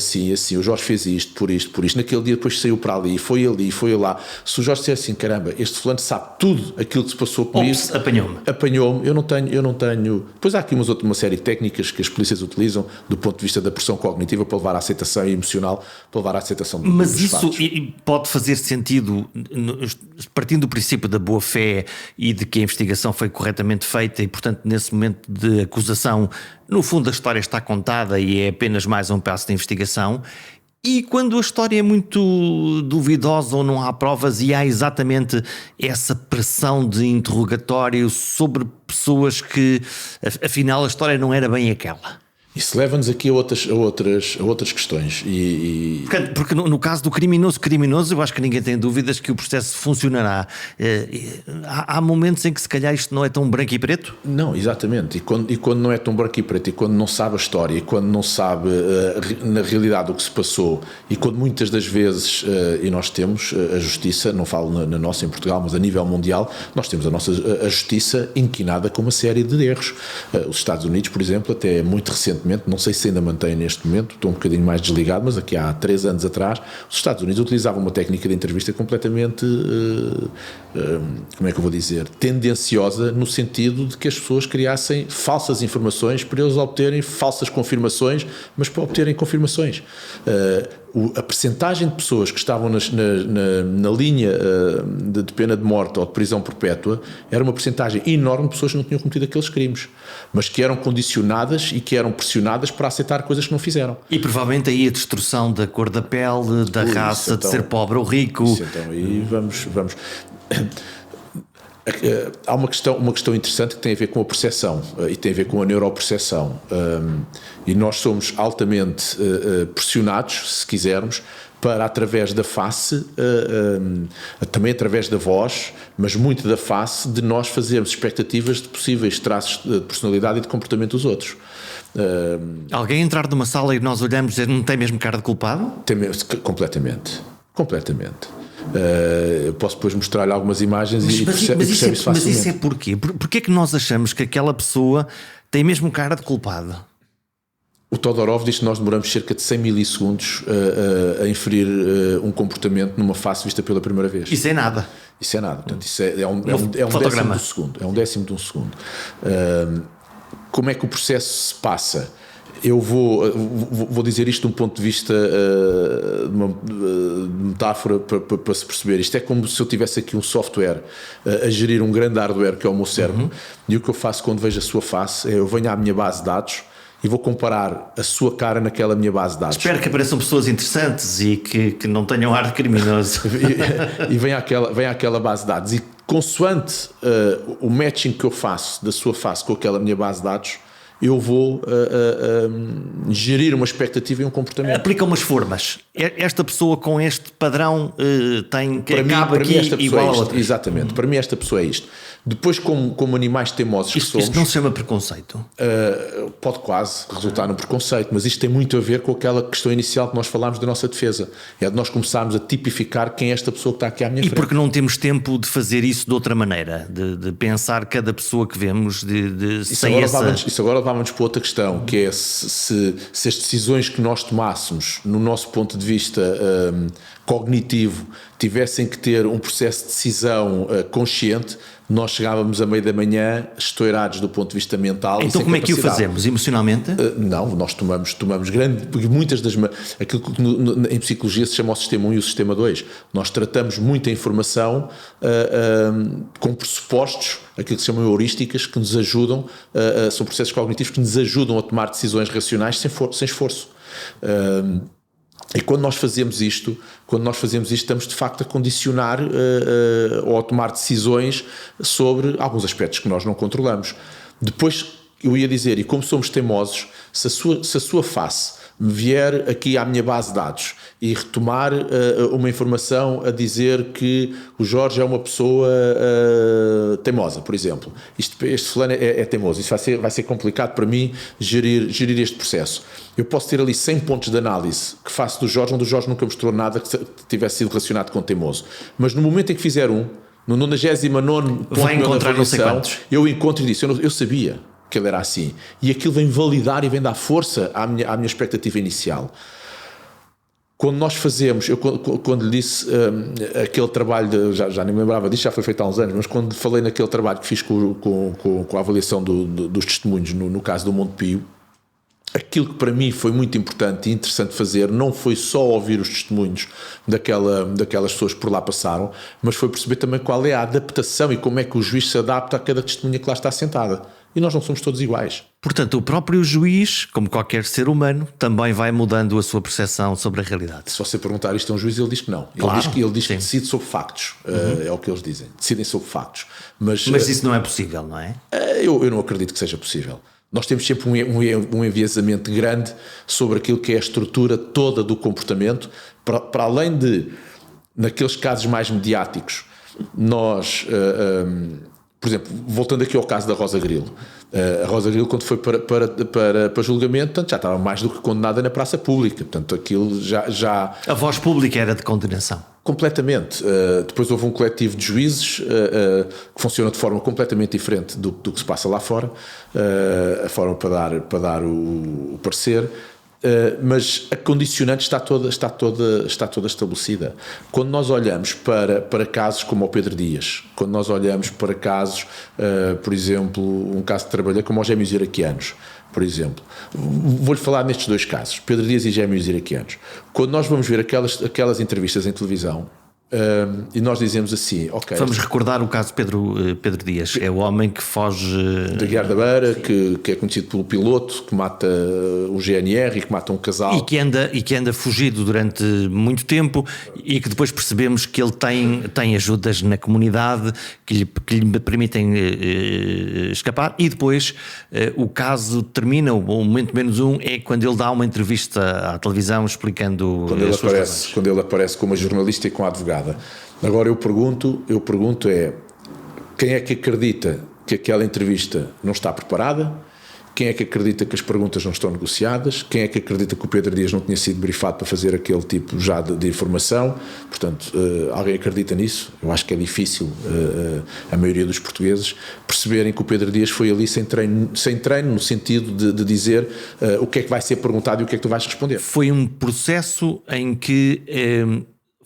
o Jorge fez isto, por isto, naquele dia depois saiu para ali, foi ali, foi lá, se o Jorge disser assim, caramba, este fulano sabe tudo aquilo que se passou comigo, apanhou-me, eu não tenho. Depois há aqui uma série de técnicas que as polícias utilizam do ponto de vista da pressão cognitiva para levar à aceitação emocional, para levar à aceitação dos Mas isso fatos. Pode fazer sentido partindo do princípio da boa-fé e de que a investigação foi corretamente feita e, portanto, nesse momento de acusação, no fundo a história está contada e é apenas mais um passo de investigação. E quando a história é muito duvidosa ou não há provas e há exatamente essa pressão de interrogatório sobre pessoas que afinal a história não era bem aquela. Isso leva-nos aqui a outras questões. Porque no caso do criminoso, eu acho que ninguém tem dúvidas que o processo funcionará. Há momentos em que se calhar isto não é tão branco e preto? Não, exatamente. E quando não é tão branco e preto, e quando não sabe a história, e quando não sabe na realidade o que se passou, e quando muitas das vezes, e nós temos a justiça, não falo na nossa em Portugal, mas a nível mundial, nós temos a justiça inquinada com uma série de erros. Os Estados Unidos, por exemplo, até muito recentemente, não sei se ainda mantém neste momento, estou um bocadinho mais desligado, mas aqui há 3 anos atrás, os Estados Unidos utilizavam uma técnica de entrevista completamente, como é que eu vou dizer, tendenciosa, no sentido de que as pessoas criassem falsas informações para eles obterem falsas confirmações, mas para obterem confirmações. A percentagem de pessoas que estavam na linha de pena de morte ou de prisão perpétua era uma percentagem enorme de pessoas que não tinham cometido aqueles crimes, mas que eram condicionadas e que eram pressionadas para aceitar coisas que não fizeram. E provavelmente aí a destruição da cor da pele, da raça, então, de ser pobre ou rico. Isso, então aí vamos. Há uma questão interessante que tem a ver com a percepção e tem a ver com a neuropercepção, e nós somos altamente pressionados, se quisermos, para, através da face, também através da voz, mas muito da face, de nós fazermos expectativas de possíveis traços de personalidade e de comportamento dos outros. Alguém entrar numa sala e nós olhamos e não tem mesmo cara de culpado? Completamente. Eu posso depois mostrar-lhe algumas imagens e percebe isso facilmente. Mas isso é porquê? Porquê é que nós achamos que aquela pessoa tem mesmo cara de culpado? O Todorov diz que nós demoramos cerca de 100 milissegundos a inferir um comportamento numa face vista pela primeira vez. Isso é nada. Isso é nada. Portanto, isso é um décimo de um segundo. É um décimo de um segundo. Como é que o processo se passa? Eu vou dizer isto de um ponto de vista de uma metáfora para se perceber. Isto é como se eu tivesse aqui um software a gerir um grande hardware que é o meu cérebro, e o que eu faço quando vejo a sua face é eu venho à minha base de dados e vou comparar a sua cara naquela minha base de dados. Espero que apareçam pessoas interessantes e que não tenham ar de criminoso. E vem àquela base de dados, e consoante o matching que eu faço da sua face com aquela minha base de dados, eu vou gerir uma expectativa e um comportamento. Aplica umas formas. Esta pessoa com este padrão tem que acaba aqui igual a outra. Exatamente. Para mim esta pessoa é isto. Depois, como animais teimosos que somos... Isto não se chama preconceito? Pode quase resultar num preconceito, mas isto tem muito a ver com aquela questão inicial que nós falámos da nossa defesa. É de nós começarmos a tipificar quem é esta pessoa que está aqui à minha frente. E porque não temos tempo de fazer isso de outra maneira, de pensar cada pessoa que vemos, Isso agora levava-nos para outra questão, que é se as decisões que nós tomássemos, no nosso ponto de vista cognitivo, tivessem que ter um processo de decisão consciente, nós chegávamos a meio da manhã estourados do ponto de vista mental. Então como é que o fazemos? Emocionalmente? Não, nós tomamos grande, porque muitas das, aquilo que em psicologia se chama o sistema 1 e o sistema 2, nós tratamos muita informação com pressupostos, aquilo que se chamam heurísticas, que nos ajudam, são processos cognitivos que nos ajudam a tomar decisões racionais sem esforço. E quando nós fazemos isto, estamos de facto a condicionar ou a tomar decisões sobre alguns aspectos que nós não controlamos. Depois, eu ia dizer, e como somos teimosos, se a sua face me vier aqui à minha base de dados e retomar uma informação a dizer que o Jorge é uma pessoa teimosa, por exemplo, este fulano é teimoso, isso vai ser complicado para mim gerir este processo. Eu posso ter ali 100 pontos de análise que faço do Jorge, onde o Jorge nunca mostrou nada que tivesse sido relacionado com teimoso, mas no momento em que fizer no 99º ponto vai encontrar não sei avaliação, quantos. eu encontro e disse, eu sabia que ele era assim, e aquilo vem validar e vem dar força à minha expectativa inicial. Quando nós fazemos, eu quando lhe disse aquele trabalho, já nem me lembrava disso, já foi feito há uns anos, mas quando falei naquele trabalho que fiz com a avaliação dos testemunhos no caso do Monte Pio, aquilo que para mim foi muito importante e interessante fazer não foi só ouvir os testemunhos daquelas pessoas que por lá passaram, mas foi perceber também qual é a adaptação e como é que o juiz se adapta a cada testemunha que lá está sentada. E nós não somos todos iguais. Portanto, o próprio juiz, como qualquer ser humano, também vai mudando a sua percepção sobre a realidade. Se você perguntar isto a um juiz, ele diz que não. Claro, ele diz que decide sobre factos. É o que eles dizem. Decidem sobre factos. Mas isso não é possível, não é? Eu não acredito que seja possível. Nós temos sempre um enviesamento grande sobre aquilo que é a estrutura toda do comportamento, para além de, naqueles casos mais mediáticos, nós... por exemplo, voltando aqui ao caso da Rosa Grilo. A Rosa Grilo, quando foi para julgamento, portanto, já estava mais do que condenada na praça pública. Portanto, aquilo já... A voz pública era de condenação. Completamente. Depois houve um coletivo de juízes que funciona de forma completamente diferente do que se passa lá fora, a forma para dar o parecer. Mas a condicionante está toda estabelecida. Quando nós olhamos para casos como o Pedro Dias, quando nós olhamos para casos, por exemplo, um caso de trabalho como os gêmeos iraquianos, por exemplo, vou-lhe falar nestes dois casos, Pedro Dias e gêmeos iraquianos. Quando nós vamos ver aquelas entrevistas em televisão, e nós dizemos assim, ok... Vamos recordar o caso de Pedro Dias, é o homem que foge... De Guiar da Beira, que é conhecido pelo piloto, que mata o GNR e que mata um casal. E que anda fugido durante muito tempo e que depois percebemos que ele tem ajudas na comunidade que lhe permitem escapar, e depois o caso termina, o momento menos um, é quando ele dá uma entrevista à televisão explicando quando ele aparece com uma jornalista e com a advogada. Agora eu pergunto quem é que acredita que aquela entrevista não está preparada? Quem é que acredita que as perguntas não estão negociadas? Quem é que acredita que o Pedro Dias não tinha sido brifado para fazer aquele tipo já de informação? Portanto, alguém acredita nisso? Eu acho que é difícil a maioria dos portugueses perceberem que o Pedro Dias foi ali sem treino no sentido de dizer o que é que vai ser perguntado e o que é que tu vais responder. Foi um processo em que...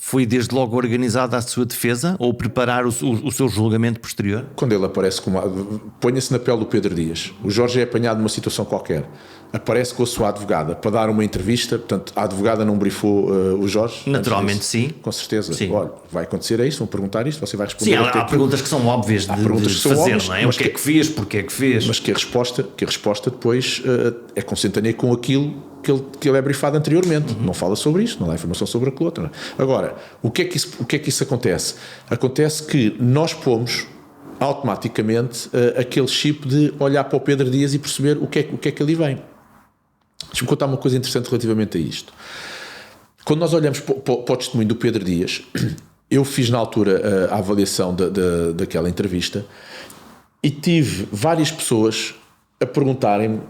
foi desde logo organizada a sua defesa ou preparar o seu julgamento posterior? Quando ele aparece ponha-se na pele do Pedro Dias. O Jorge é apanhado numa situação qualquer. Aparece com a sua advogada para dar uma entrevista. Portanto, a advogada não brifou o Jorge? Naturalmente, sim. Com certeza. Sim. Olha, vai acontecer isto, vão perguntar isto, você vai responder. Sim, há perguntas que são óbvias de fazer, óbvias, não é? O que é que fez, porque é que fez. Mas que a resposta depois é consentânea com aquilo que ele é brifado anteriormente. Não fala sobre isto, não dá informação sobre aquilo outro. Agora, o que é que isso acontece? Acontece que nós pomos automaticamente aquele chip de olhar para o Pedro Dias e perceber o que é que ali vem. Deixa-me contar uma coisa interessante relativamente a isto. Quando nós olhamos para o testemunho do Pedro Dias, eu fiz na altura a avaliação daquela entrevista e tive várias pessoas a perguntarem-me.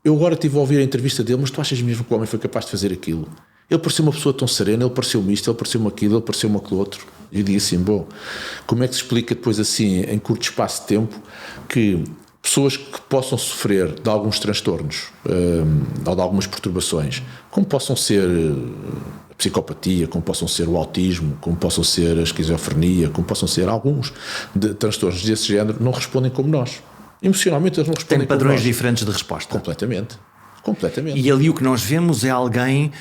Eu agora estive a ouvir a entrevista dele, mas tu achas mesmo que o homem foi capaz de fazer aquilo? Ele parecia uma pessoa tão serena, ele pareceu-me isto, ele pareceu-me aquilo, ele pareceu-me aquilo outro. E eu digo assim, bom, como é que se explica depois assim, em curto espaço de tempo, que pessoas que possam sofrer de alguns transtornos ou de algumas perturbações, como possam ser a psicopatia, como possam ser o autismo, como possam ser a esquizofrenia, como possam ser alguns de transtornos desse género, não respondem como nós. Emocionalmente eles não respondem. Tem padrões diferentes de resposta. Completamente. E ali o que nós vemos é alguém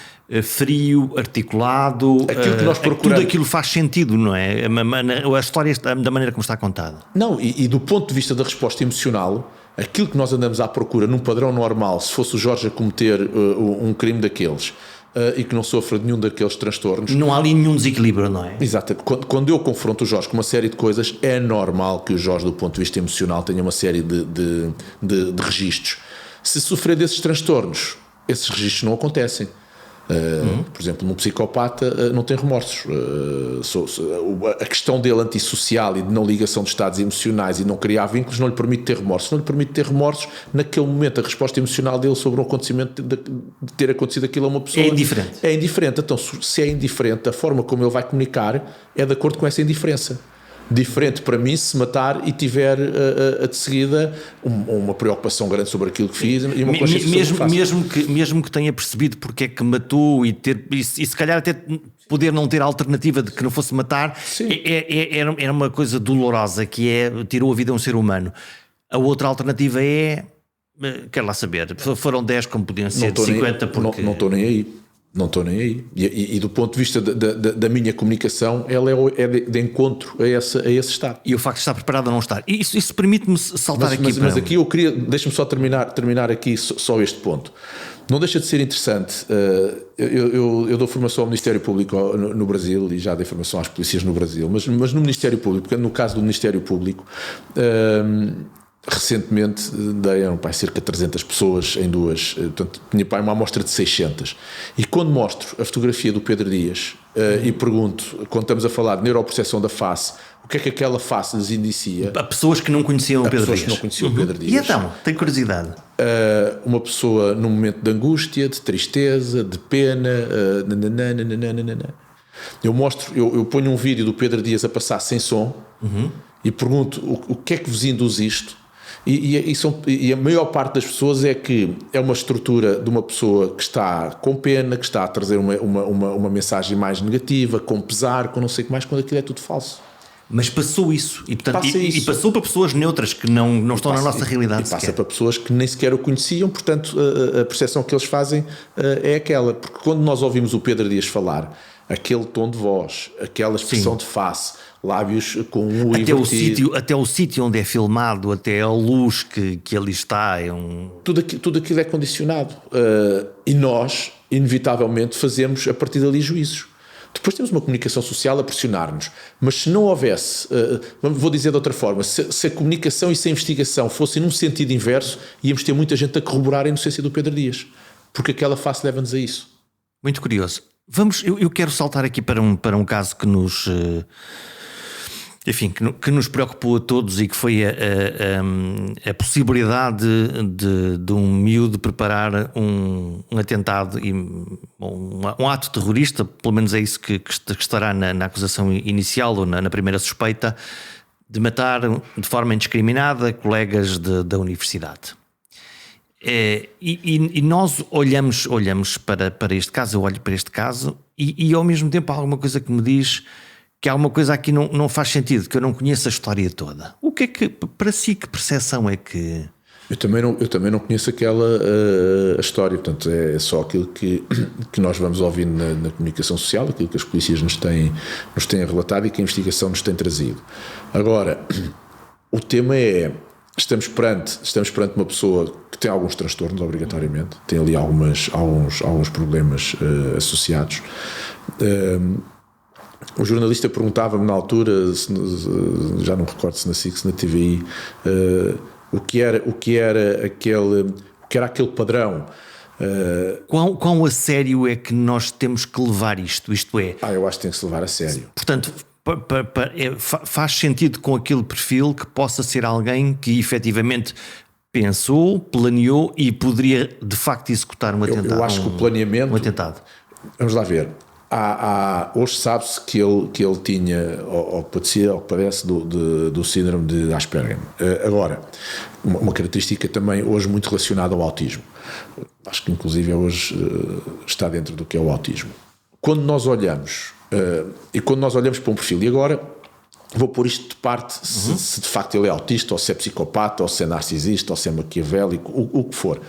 frio, articulado, aquilo que nós procuramos. Tudo aquilo faz sentido, não é? A história da maneira como está contada. Não, e do ponto de vista da resposta emocional, aquilo que nós andamos à procura num padrão normal, se fosse o Jorge a cometer um crime daqueles e que não sofra de nenhum daqueles transtornos. Não há ali nenhum desequilíbrio, não é? Exato. Quando eu confronto o Jorge com uma série de coisas, é normal que o Jorge, do ponto de vista emocional, tenha uma série de registros. Se sofrer desses transtornos, esses registros não acontecem. Por exemplo, num psicopata não tem remorsos. A questão dele antissocial e de não ligação de estados emocionais e não criar vínculos não lhe permite ter remorsos. Não lhe permite ter remorsos naquele momento. A resposta emocional dele sobre um acontecimento de ter acontecido aquilo a uma pessoa é indiferente. É indiferente. Então, se é indiferente, a forma como ele vai comunicar é de acordo com essa indiferença. Diferente para mim se matar e tiver de seguida uma preocupação grande sobre aquilo que fiz e uma consciência sobre o que faço. Mesmo que tenha percebido porque é que matou e se calhar até poder não ter a alternativa de que não fosse matar, era uma coisa dolorosa, que tirou a vida a um ser humano. A outra alternativa quero lá saber, foram 10 como podiam ser 50 porque... Não estou nem aí. Não estou nem aí. E do ponto de vista da minha comunicação, ela é de encontro a esse estado. E o facto de estar preparado a não estar. Isso permite-me saltar aqui. Mas aqui eu queria... Deixa-me só terminar aqui só este ponto. Não deixa de ser interessante. Eu dou formação ao Ministério Público no Brasil e já dei formação às polícias no Brasil. Mas no Ministério Público, porque no caso do Ministério Público... recentemente deram cerca de 300 pessoas em duas, portanto tinha uma amostra de 600, e quando mostro a fotografia do Pedro Dias e pergunto, quando estamos a falar de neuropercepção da face, o que é que aquela face lhes indicia a pessoas que não conheciam o Pedro Dias. Que não conheciam o Pedro Dias. E então, tenho curiosidade. Uma pessoa num momento de angústia, de tristeza, de pena, eu ponho um vídeo do Pedro Dias a passar sem som e pergunto o que é que vos induz isto. E a maior parte das pessoas é que é uma estrutura de uma pessoa que está com pena, que está a trazer uma mensagem mais negativa, com pesar, com não sei o que mais, quando aquilo é tudo falso. Mas passou isso. E, portanto, Passa isso. E passou para pessoas neutras que não estão na nossa realidade. E passa sequer. para pessoas que nem sequer o conheciam, portanto a percepção que eles fazem é aquela. Porque quando nós ouvimos o Pedro Dias falar, aquele tom de voz, aquela expressão de face, lábios com o invertido, até o sítio onde é filmado, até a luz que ali está, tudo aquilo é condicionado. E nós, inevitavelmente, fazemos a partir dali juízos. Depois temos uma comunicação social a pressionar-nos, mas se não houvesse, vou dizer de outra forma, se a comunicação e se a investigação fossem num sentido inverso, íamos ter muita gente a corroborar a inocência do Pedro Dias, porque aquela face leva-nos a isso. Muito curioso. Eu quero saltar aqui para um caso que nos... Enfim, que nos preocupou a todos e que foi a possibilidade de um miúdo preparar um atentado e um ato terrorista, pelo menos é isso que estará na acusação inicial ou na primeira suspeita, de matar de forma indiscriminada colegas da universidade. E nós olhamos para este caso, eu olho para este caso e ao mesmo tempo há alguma coisa que me diz que há uma coisa aqui não faz sentido, que eu não conheço a história toda. O que é que, para si, que percepção é que... Eu também não conheço aquela a história, portanto é só aquilo que nós vamos ouvindo na comunicação social, aquilo que as polícias nos têm relatado e que a investigação nos tem trazido. Agora, o tema é, estamos perante uma pessoa que tem alguns transtornos, obrigatoriamente, tem ali alguns problemas associados. O jornalista perguntava-me na altura, já não me recordo se na SIC, se na TVI, o que era aquele padrão. Quão a sério é que nós temos que levar isto? Isto é... Eu acho que tem que se levar a sério. Portanto, faz sentido com aquele perfil que possa ser alguém que efetivamente pensou, planeou e poderia de facto executar um atentado. Eu acho que o planeamento... Um atentado. Vamos lá ver. Hoje sabe-se que ele tinha, ou padecia, ou padece do síndrome de Asperger. Agora, uma característica também hoje muito relacionada ao autismo. Acho que inclusive hoje está dentro do que é o autismo. Quando nós olhamos, para um perfil, e agora vou pôr isto de parte, se de facto ele é autista, ou se é psicopata, ou se é narcisista, ou se é maquiavélico, o que for.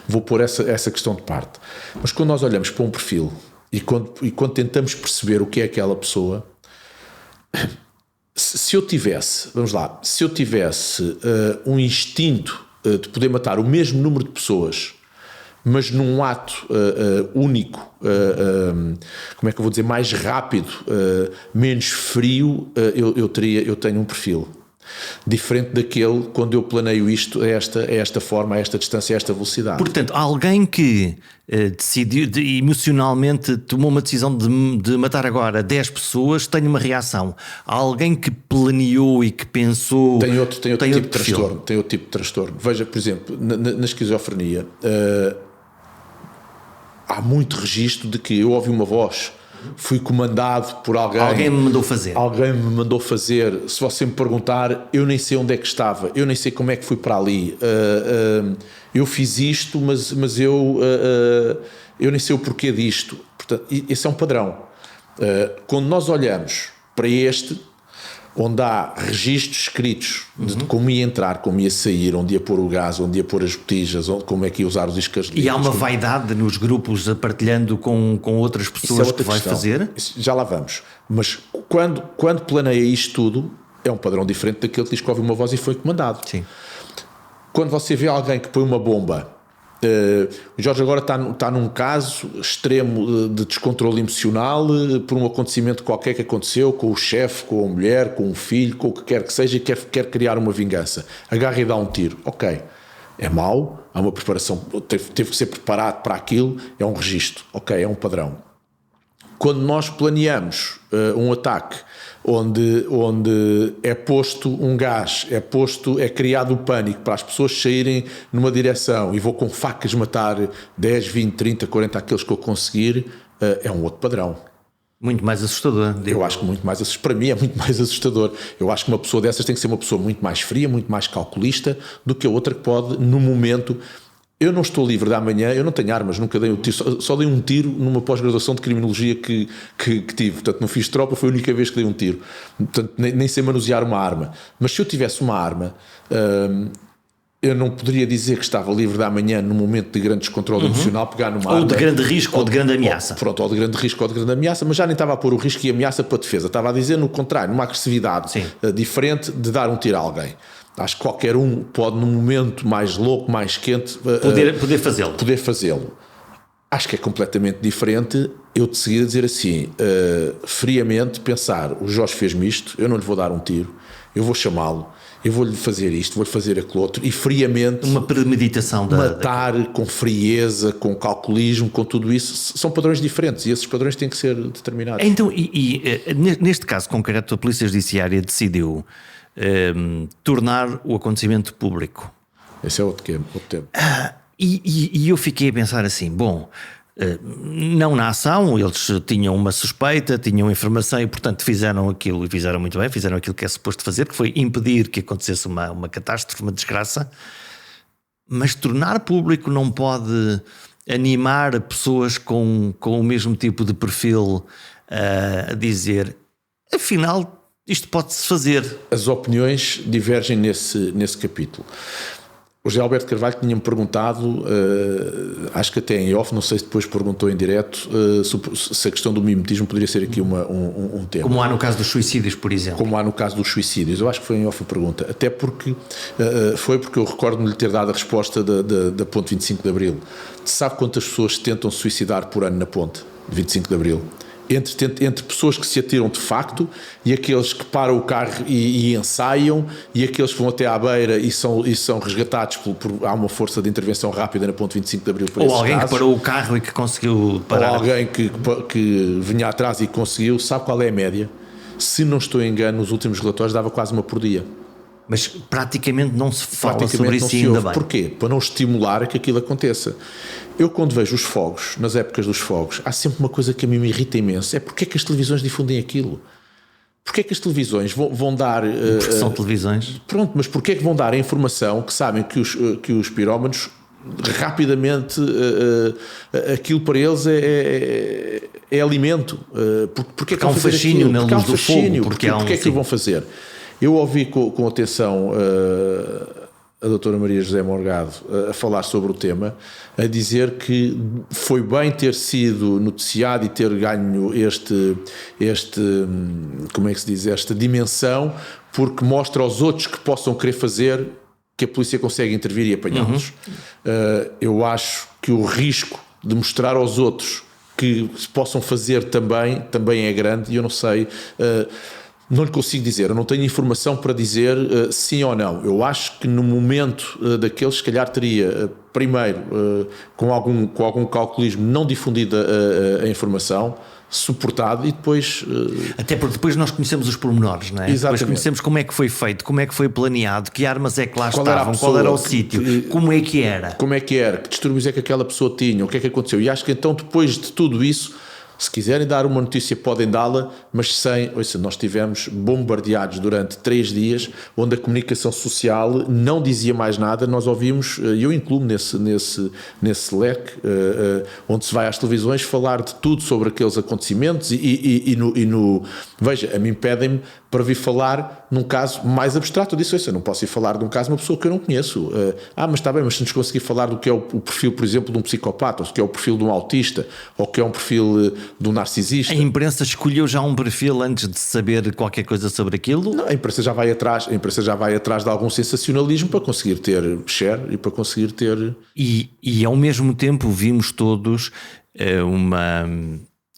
Vou pôr essa questão de parte. Mas quando nós olhamos para um perfil, e quando tentamos perceber o que é aquela pessoa, se eu tivesse um instinto de poder matar o mesmo número de pessoas, mas num ato único, como é que eu vou dizer, mais rápido, menos frio, eu tenho um perfil diferente daquele quando eu planeio isto a esta forma, a esta distância, a esta velocidade. Portanto, alguém que decidiu, emocionalmente tomou uma decisão de matar agora 10 pessoas, tem uma reação. Alguém que planeou e que pensou... Tem outro tipo de transtorno. Tem outro tipo de transtorno. Veja, por exemplo, na esquizofrenia, há muito registro de que eu ouvi uma voz, fui comandado por alguém. Alguém me mandou fazer. Alguém me mandou fazer. Se você me perguntar, eu nem sei onde é que estava, eu nem sei como é que fui para ali. Eu fiz isto, mas eu nem sei o porquê disto. Portanto, esse é um padrão. Quando nós olhamos para este, onde há registros escritos de como ia entrar, como ia sair, onde ia pôr o gás, onde ia pôr as botijas, como é que ia usar os iscas. E há uma vaidade nos grupos partilhando com outras pessoas que vai fazer? Já lá vamos. Mas quando planeia isto tudo, é um padrão diferente daquele que diz que ouve uma voz e foi comandado. Sim. Quando você vê alguém que põe uma bomba, o Jorge agora está num caso extremo de descontrole emocional por um acontecimento qualquer que aconteceu com o chefe, com a mulher, com o filho, com o que quer que seja, e quer criar uma vingança. Agarra e dá um tiro. Ok, é mau, há uma preparação, teve que ser preparado para aquilo, é um registro. Ok, é um padrão. Quando nós planeamos um ataque onde é posto um gás, é criado o pânico para as pessoas saírem numa direção e vou com facas matar 10, 20, 30, 40 aqueles que eu conseguir, é um outro padrão. Muito mais assustador. Eu acho que muito mais assustador. Para mim é muito mais assustador. Eu acho que uma pessoa dessas tem que ser uma pessoa muito mais fria, muito mais calculista do que a outra que pode, no momento, eu não estou livre da manhã, eu não tenho armas, nunca dei um tiro, só dei um tiro numa pós-graduação de criminologia que tive, portanto não fiz tropa, foi a única vez que dei um tiro, portanto nem sei manusear uma arma, mas se eu tivesse uma arma, eu não poderia dizer que estava livre da manhã num momento de grande descontrole emocional, pegar numa arma. Ou de grande risco ou de grande ameaça. Ou de grande risco ou de grande ameaça, mas já nem estava a pôr o risco e a ameaça para a defesa, estava a dizer no contrário, numa agressividade diferente de dar um tiro a alguém. Acho que qualquer um pode, num momento mais louco, mais quente, poder fazê-lo. Poder fazê-lo. Acho que é completamente diferente eu de seguir a dizer assim, friamente, pensar, o Jorge fez-me isto, eu não lhe vou dar um tiro, eu vou chamá-lo, eu vou-lhe fazer isto, vou-lhe fazer aquilo outro, e friamente... Uma premeditação matar com frieza, com calculismo, com tudo isso, são padrões diferentes, e esses padrões têm que ser determinados. Então, neste caso concreto, a Polícia Judiciária decidiu tornar o acontecimento público. Esse é outro tema. E eu fiquei a pensar assim, bom, não na ação, eles tinham uma suspeita, tinham informação e portanto fizeram aquilo, e fizeram muito bem, fizeram aquilo que é suposto fazer, que foi impedir que acontecesse uma catástrofe, uma desgraça, mas tornar público não pode animar pessoas com o mesmo tipo de perfil a dizer, afinal isto pode-se fazer. As opiniões divergem nesse capítulo. O José Alberto Carvalho tinha-me perguntado, acho que até em off, não sei se depois perguntou em direto, se a questão do mimetismo poderia ser aqui um tema. Como há no caso dos suicídios, por exemplo. Como há no caso dos suicídios. Eu acho que foi em off a pergunta. Até porque eu recordo-me lhe ter dado a resposta da Ponte 25 de Abril. Sabe quantas pessoas tentam suicidar por ano na Ponte de 25 de Abril? Entre pessoas que se atiram de facto e aqueles que param o carro e ensaiam, e aqueles que vão até à beira e são resgatados há uma força de intervenção rápida na Ponte 25 de Abril. Ou alguém que parou o carro e que conseguiu parar. Ou alguém que vinha atrás e conseguiu. Sabe qual é a média? Se não estou em engano, nos últimos relatórios dava quase uma por dia. Mas praticamente não se fala sobre isso ainda bem. Porquê? Para não estimular a que aquilo aconteça. Eu, quando vejo os fogos, nas épocas dos fogos, há sempre uma coisa que a mim me irrita imenso: é porque é que as televisões difundem aquilo? Porque é que as televisões vão dar... Porque são televisões. Pronto, mas porque é que vão dar a informação que sabem que os pirómanos rapidamente aquilo para eles é alimento? Porque é que há um fascínio na luz do fogo. Porque é que o vão fazer? Eu ouvi com atenção a doutora Maria José Morgado a falar sobre o tema, a dizer que foi bem ter sido noticiado e ter ganho como é que se diz, esta dimensão, porque mostra aos outros que possam querer fazer, que a polícia consegue intervir e apanhá-los. Eu acho que o risco de mostrar aos outros que se possam fazer também é grande, e eu não sei... não lhe consigo dizer, eu não tenho informação para dizer sim ou não. Eu acho que no momento daqueles, se calhar teria primeiro, com algum calculismo, não difundido a informação, suportado, e depois... Até porque depois nós conhecemos os pormenores, não é? Exatamente. Depois conhecemos como é que foi feito, como é que foi planeado, que armas é que lá qual estavam, qual era o sítio, como é que era. Como é que era, que distúrbios é que aquela pessoa tinha, o que é que aconteceu. E acho que então, depois de tudo isso, se quiserem dar uma notícia podem dá-la, mas sem... Ouça, nós estivemos bombardeados durante 3 dias, onde a comunicação social não dizia mais nada. Nós ouvimos, e eu incluo nesse leque, onde se vai às televisões falar de tudo sobre aqueles acontecimentos veja, a mim pedem-me para vir falar num caso mais abstrato. Eu disse, ouça, eu não posso ir falar de um caso de uma pessoa que eu não conheço. Mas está bem, mas se nos conseguir falar do que é o perfil, por exemplo, de um psicopata, ou que é o perfil de um autista, ou que é um perfil de um narcisista. A imprensa escolheu já um perfil antes de saber qualquer coisa sobre aquilo? Não, a imprensa já vai atrás de algum sensacionalismo para conseguir ter share e para conseguir ter... E ao mesmo tempo vimos todos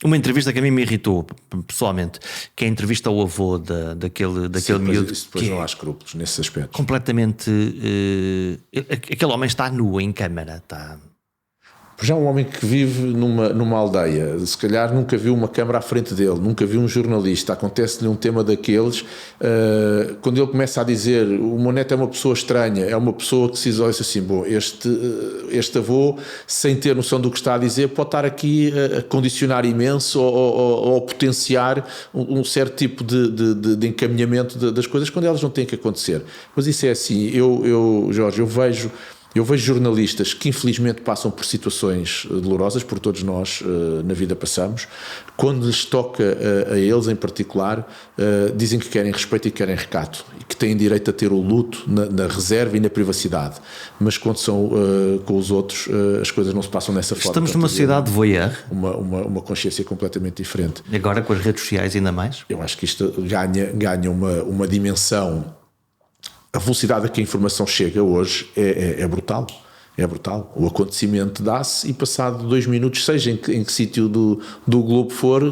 uma entrevista que a mim me irritou pessoalmente, que é a entrevista ao avô daquele miúdo. Depois não há escrúpulos nesse aspecto. Completamente... aquele homem está nu em câmara, está... Já um homem que vive numa aldeia, se calhar nunca viu uma câmara à frente dele, nunca viu um jornalista, acontece-lhe um tema daqueles, quando ele começa a dizer o meu neto é uma pessoa estranha, é uma pessoa que se diz assim, bom, este avô, sem ter noção do que está a dizer, pode estar aqui a condicionar imenso ou potenciar um certo tipo de encaminhamento das coisas quando elas não têm que acontecer. Mas isso é assim, Jorge, eu Eu vejo jornalistas que infelizmente passam por situações dolorosas, por todos nós na vida passamos. Quando lhes toca a eles em particular, dizem que querem respeito e querem recato, e que têm direito a ter o luto na reserva e na privacidade. Mas quando são com os outros, as coisas não se passam dessa forma. Estamos numa sociedade voyeur. Uma consciência completamente diferente. Agora com as redes sociais ainda mais? Eu acho que isto ganha uma dimensão. A velocidade a que a informação chega hoje é brutal. É brutal. O acontecimento dá-se e passado 2 minutos, seja em que sítio do globo for,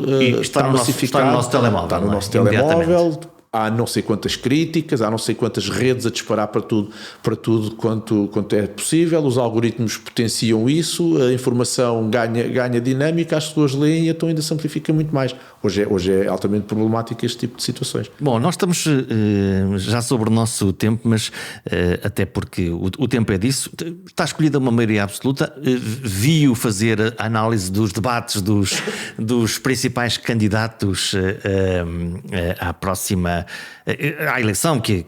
está massificado. Está no nosso telemóvel. Está no nosso telemóvel. Há não sei quantas críticas, há não sei quantas redes a disparar para tudo quanto é possível. Os algoritmos potenciam isso, a informação ganha dinâmica, as pessoas leem e então ainda se amplifica muito mais. Hoje é altamente problemático este tipo de situações. Bom, nós estamos já sobre o nosso tempo, mas até porque o tempo é disso. Está escolhida uma maioria absoluta. Vi-o fazer a análise dos debates dos principais candidatos à próxima à eleição que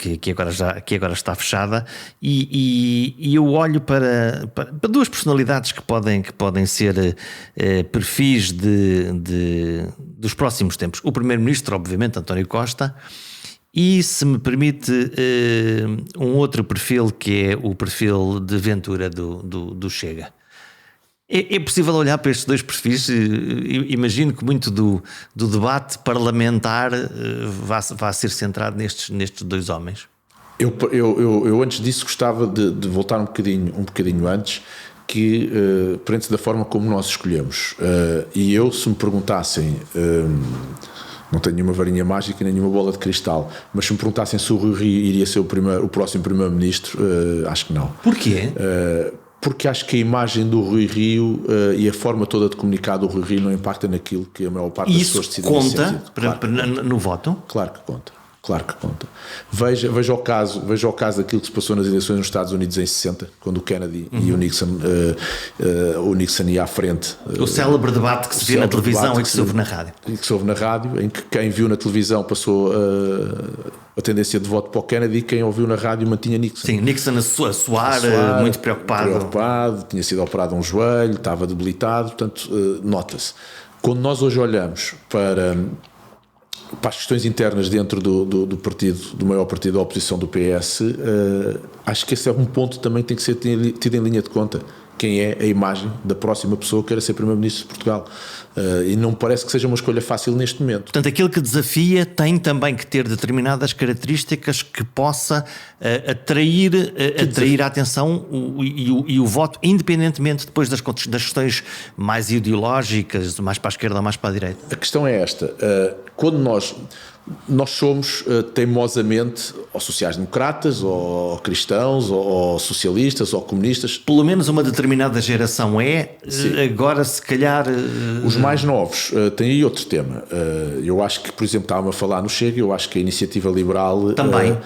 agora está fechada e eu olho para 2 personalidades que podem ser perfis dos próximos tempos. O primeiro-ministro, obviamente, António Costa, e, se me permite, um outro perfil que é o perfil de Ventura do Chega. É possível olhar para estes 2 perfis? Imagino que muito do debate parlamentar vá ser centrado nestes 2 homens. Eu antes disso gostava de voltar um bocadinho antes, que prende-se da forma como nós escolhemos. E se me perguntassem, não tenho nenhuma varinha mágica nem nenhuma bola de cristal, mas se me perguntassem se o Rui Rio iria ser o próximo primeiro-ministro, acho que não. Porquê? Porque acho que a imagem do Rui Rio e a forma toda de comunicar do Rui Rio não impacta naquilo que a maior parte das pessoas decidem. Isso conta no voto? Claro que conta. Veja o caso daquilo que se passou nas eleições nos Estados Unidos em 60, quando o Kennedy e o Nixon ia à frente. O célebre debate que se viu na televisão e que se ouve na rádio. Em que quem viu na televisão passou a tendência de voto para o Kennedy e quem ouviu na rádio mantinha Nixon. Sim, Nixon a suar, muito preocupado. Tinha sido operado um joelho, estava debilitado, portanto, nota-se. Quando nós hoje olhamos para as questões internas dentro do maior partido da oposição, do PS, acho que esse é um ponto também que tem que ser tido em linha de conta. Quem é a imagem da próxima pessoa que queira ser Primeiro-Ministro de Portugal. E não me parece que seja uma escolha fácil neste momento. Portanto, aquele que desafia tem também que ter determinadas características que possa atrair a atenção e o voto, independentemente depois das questões mais ideológicas, mais para a esquerda ou mais para a direita. A questão é esta. Quando nós somos teimosamente ou sociais-democratas, ou cristãos, ou socialistas, ou comunistas. Pelo menos uma determinada geração Sim. Agora se calhar... Os mais novos têm aí outro tema. Eu acho que, por exemplo, estava a falar no Chega, eu acho que a iniciativa liberal também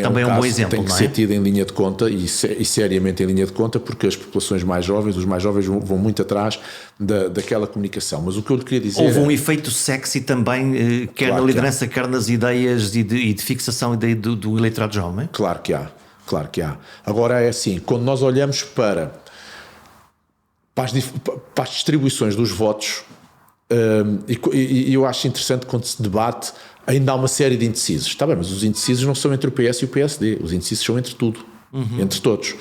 é um bom exemplo, tem que ser tida em linha de conta e seriamente em linha de conta, porque as populações mais jovens, os mais jovens vão muito atrás daquela comunicação. Mas o que eu lhe queria dizer... Houve um efeito sexy também, quer na liderança, quer nas ideias e de fixação do eleitorado jovem? Claro que há. Agora é assim, quando nós olhamos para as distribuições dos votos, e eu acho interessante quando se debate, ainda há uma série de indecisos. Está bem, mas os indecisos não são entre o PS e o PSD, os indecisos são entre tudo. Entre todos.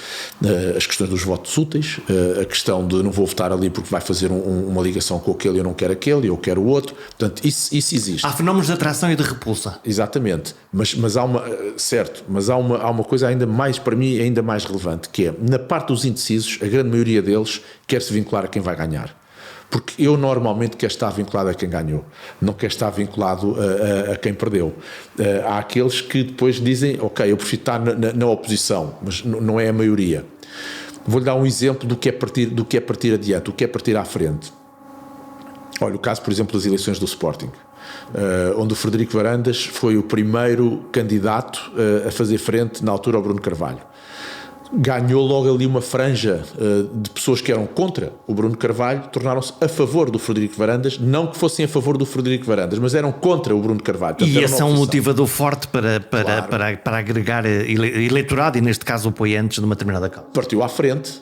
As questões dos votos úteis, a questão de não vou votar ali porque vai fazer uma ligação com aquele e eu não quero aquele, eu quero o outro. Portanto, isso existe. Há fenómenos de atração e de repulsa. Exatamente. Mas há uma coisa ainda mais, para mim, ainda mais relevante, que é, na parte dos indecisos, a grande maioria deles quer se vincular a quem vai ganhar. Porque eu normalmente quero estar vinculado a quem ganhou, não quero estar vinculado a quem perdeu. Há aqueles que depois dizem, ok, eu prefiro estar na oposição, mas não é a maioria. Vou-lhe dar um exemplo do que é partir adiante, do que é partir à frente. Olha, o caso, por exemplo, das eleições do Sporting, onde o Frederico Varandas foi o primeiro candidato a fazer frente, na altura, ao Bruno Carvalho. ganhou logo ali uma franja de pessoas que eram contra o Bruno Carvalho, tornaram-se a favor do Frederico Varandas, não que fossem a favor do Frederico Varandas, mas eram contra o Bruno Carvalho. Portanto, e esse é um motivador forte para Claro. agregar eleitorado e, neste caso, apoiantes de uma determinada causa. Partiu à frente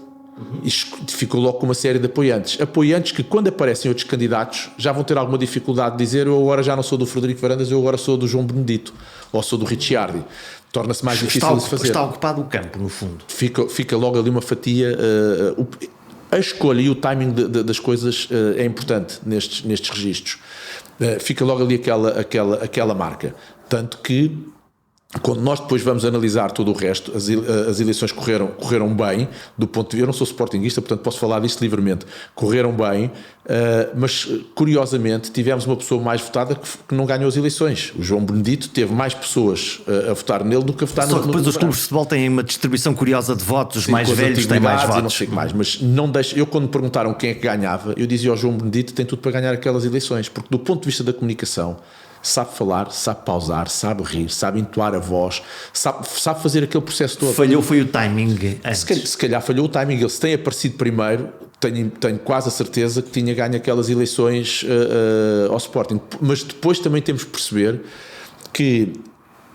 e ficou logo com uma série de apoiantes. Apoiantes que, quando aparecem outros candidatos, já vão ter alguma dificuldade de dizer: eu agora já não sou do Frederico Varandas, eu agora sou do João Benedito, ou sou do Ricciardi. Torna-se mais difícil de se fazer. Está ocupado o campo, no fundo. Fica logo ali uma fatia. A escolha e o timing das coisas é importante nestes registros. Fica logo ali aquela marca. Tanto que, quando nós depois vamos analisar todo o resto, as eleições correram bem, do ponto de vista. Eu não sou sportinguista, portanto posso falar disto livremente. Correram bem, mas curiosamente tivemos uma pessoa mais votada que não ganhou as eleições. O João Benedito teve mais pessoas a votar nele do que a votar Só que depois os clubes de futebol têm uma distribuição curiosa de votos, os mais velhos têm mais votos. Não sei o que mais, mas não deixa. Eu, quando me perguntaram quem é que ganhava, eu dizia ao João Benedito: tem tudo para ganhar aquelas eleições, porque do ponto de vista da comunicação, sabe falar, sabe pausar, sabe rir, sabe entoar a voz, sabe fazer aquele processo todo. Falhou foi o timing antes. Se calhar falhou o timing. Ele, se tem aparecido primeiro, tenho quase a certeza que tinha ganho aquelas eleições ao Sporting. Mas depois também temos que perceber que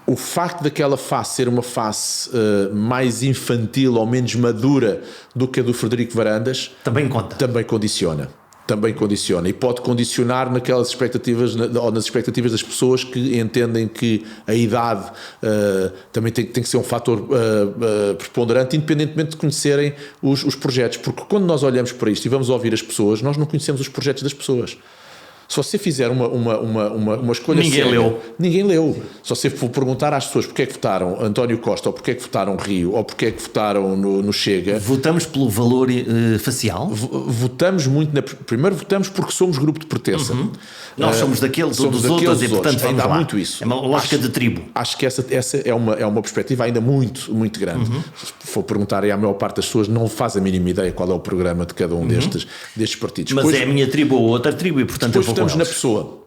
o facto daquela face ser uma face mais infantil ou menos madura do que a do Frederico Varandas Também conta. também condiciona e pode condicionar naquelas expectativas ou nas expectativas das pessoas que entendem que a idade também tem que ser um fator preponderante, independentemente de conhecerem os projetos, porque quando nós olhamos para isto e vamos ouvir as pessoas, nós não conhecemos os projetos das pessoas. Se você fizer uma escolha séria, ninguém leu. Se você for perguntar às pessoas porque é que votaram António Costa, ou porque é que votaram Rio, ou porque é que votaram no Chega... Votamos pelo valor facial? Votamos muito... Primeiro votamos porque somos grupo de pertença. Nós somos daqueles ou dos outros e, portanto, vamos Ainda lá. Há muito isso. É uma lógica de tribo. Acho que essa é uma perspectiva ainda muito, muito grande. Se for perguntar, a maior parte das pessoas não faz a mínima ideia qual é o programa de cada um destes partidos. Mas é a minha tribo ou outra tribo e, portanto, eu vou com na eles. pessoa.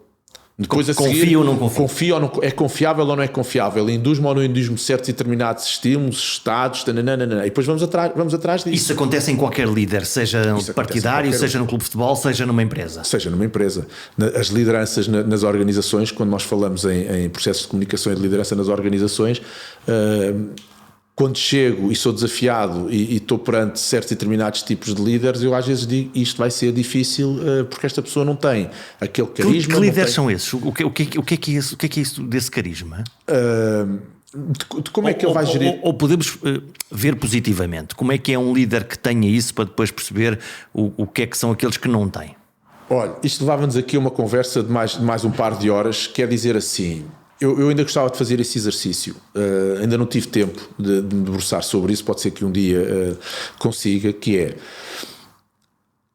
Depois Confio ou não confio? Confio ou não, é confiável ou não é confiável? Induz-me ou não induz-me certos e determinados estímulos, estados, e depois vamos atrás disso. Isso acontece em qualquer líder, seja partidário, seja no clube de futebol, seja numa empresa. Seja numa empresa. As lideranças nas organizações, quando nós falamos em processos de comunicação e de liderança nas organizações, quando chego e sou desafiado e estou perante certos e determinados tipos de líderes, eu às vezes digo: isto vai ser difícil porque esta pessoa não tem aquele carisma. Que líderes são esses? O que é isso desse carisma? De como é que ele vai gerir? Ou podemos ver positivamente, como é que é um líder que tenha isso para depois perceber o que é que são aqueles que não têm? Olha, isto levava-nos aqui a uma conversa de mais um par de horas, quer dizer assim... Eu ainda gostava de fazer esse exercício, ainda não tive tempo de me debruçar sobre isso, pode ser que um dia consiga, que é,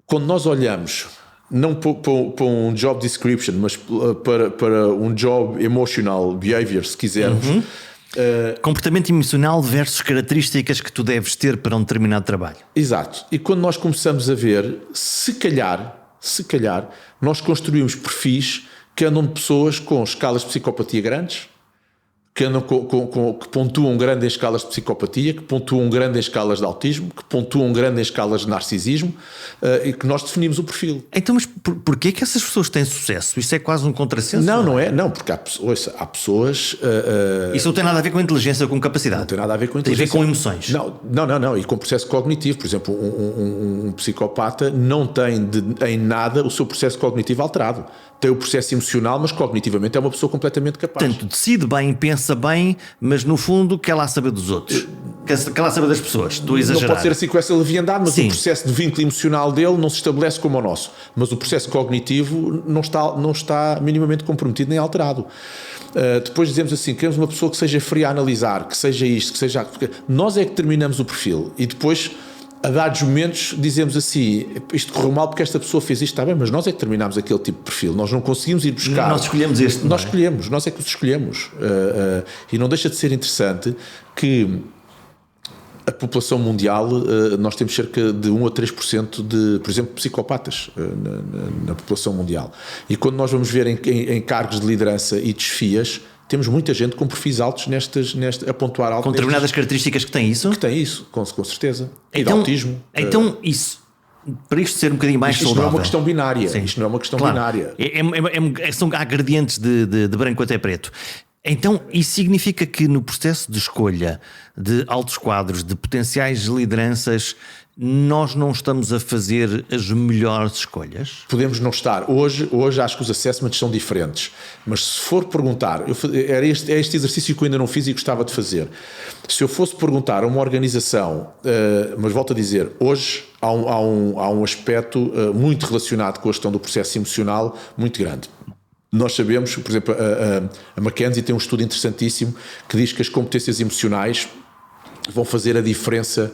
quando nós olhamos, não para um job description, mas para um job emotional behavior, se quisermos. Comportamento emocional versus características que tu deves ter para um determinado trabalho. Exato, e quando nós começamos a ver, se calhar, nós construímos perfis que andam de pessoas com escalas de psicopatia grandes, que andam que pontuam grande em escalas de psicopatia, que pontuam grande em escalas de autismo, que pontuam grande em escalas de narcisismo, e que nós definimos o perfil. Então, mas porquê que essas pessoas têm sucesso? Isso é quase um contrassenso? Não é? Não, porque há pessoas... Isso não tem nada a ver com inteligência ou com capacidade. Não tem nada a ver com inteligência. Tem a ver com emoções. Não. E com processo cognitivo. Por exemplo, um psicopata não tem em nada o seu processo cognitivo alterado. Tem o processo emocional, mas cognitivamente é uma pessoa completamente capaz. Portanto, decide bem, pensa bem, mas no fundo quer lá saber dos outros. Quer lá saber das pessoas. Estou a exagerar. Não pode ser assim com essa leviandade, mas Sim. O processo de vínculo emocional dele não se estabelece como o nosso. Mas o processo cognitivo não está minimamente comprometido nem alterado. Depois dizemos assim, queremos uma pessoa que seja fria a analisar, que seja isto, que seja... Nós é que determinamos o perfil e depois... A dados momentos dizemos assim, isto correu mal porque esta pessoa fez isto, está bem, mas nós é que terminámos aquele tipo de perfil, nós não conseguimos ir buscar. Nós escolhemos este. Nós escolhemos, nós é que os escolhemos. E não deixa de ser interessante que a população mundial, nós temos cerca de 1 a 3% de, por exemplo, psicopatas na população mundial. E quando nós vamos ver em cargos de liderança e desfias, Temos muita gente com perfis altos a pontuar alto. Com determinadas características que têm isso? Que tem isso, com certeza. Então, e de autismo. Então, isso, para isto ser um bocadinho mais saudável... Isto não é uma questão binária. Sim. Isto não é uma questão claro. binária. Há gradientes de branco até preto. Então, isso significa que no processo de escolha de altos quadros, de potenciais lideranças, nós não estamos a fazer as melhores escolhas? Podemos não estar. Hoje acho que os assessments são diferentes. Mas se for perguntar, é este exercício que eu ainda não fiz e gostava de fazer. Se eu fosse perguntar a uma organização, mas volto a dizer, hoje há um aspecto muito relacionado com a questão do processo emocional muito grande. Nós sabemos, por exemplo, a McKinsey tem um estudo interessantíssimo que diz que as competências emocionais vão fazer a diferença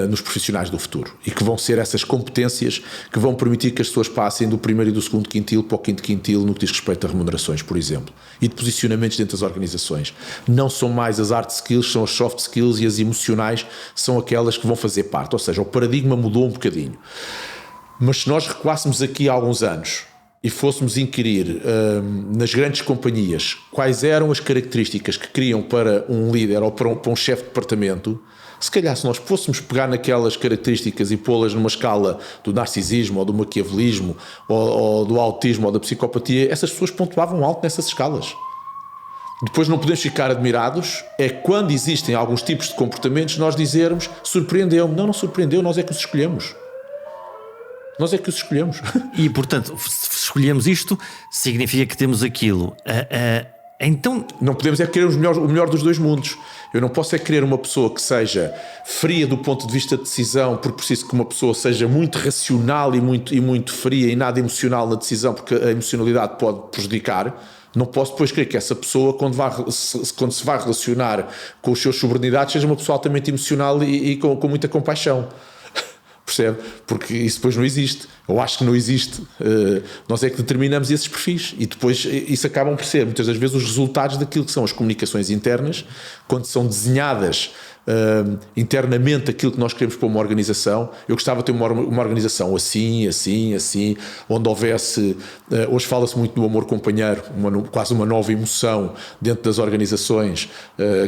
nos profissionais do futuro e que vão ser essas competências que vão permitir que as pessoas passem do primeiro e do segundo quintil para o quinto quintil no que diz respeito a remunerações, por exemplo, e de posicionamentos dentro das organizações. Não são mais as hard skills, são as soft skills, e as emocionais são aquelas que vão fazer parte, ou seja, o paradigma mudou um bocadinho. Mas se nós recuássemos aqui há alguns anos e fôssemos inquirir nas grandes companhias quais eram as características que queriam para um líder ou para um chefe de departamento, se calhar se nós fôssemos pegar naquelas características e pô-las numa escala do narcisismo ou do maquiavelismo ou do autismo ou da psicopatia, essas pessoas pontuavam alto nessas escalas. Depois não podemos ficar admirados é quando existem alguns tipos de comportamentos nós dizermos surpreendeu-me. Não surpreendeu, nós é que os escolhemos. Nós é que os escolhemos. E, portanto, se escolhemos isto, significa que temos aquilo. Então... Não podemos querer o melhor dos dois mundos. Eu não posso querer uma pessoa que seja fria do ponto de vista de decisão, porque preciso que uma pessoa seja muito racional e muito fria e nada emocional na decisão, porque a emocionalidade pode prejudicar. Não posso depois querer que essa pessoa, quando se vai relacionar com os seus subordinados, seja uma pessoa altamente emocional e com muita compaixão. Percebe? Porque isso depois não existe. Eu acho que não existe. Nós é que determinamos esses perfis e depois isso acabam por ser muitas das vezes os resultados daquilo que são as comunicações internas, quando são desenhadas internamente aquilo que nós queremos para uma organização. Eu gostava de ter uma organização assim, onde houvesse, hoje fala-se muito do amor companheiro, quase uma nova emoção dentro das organizações,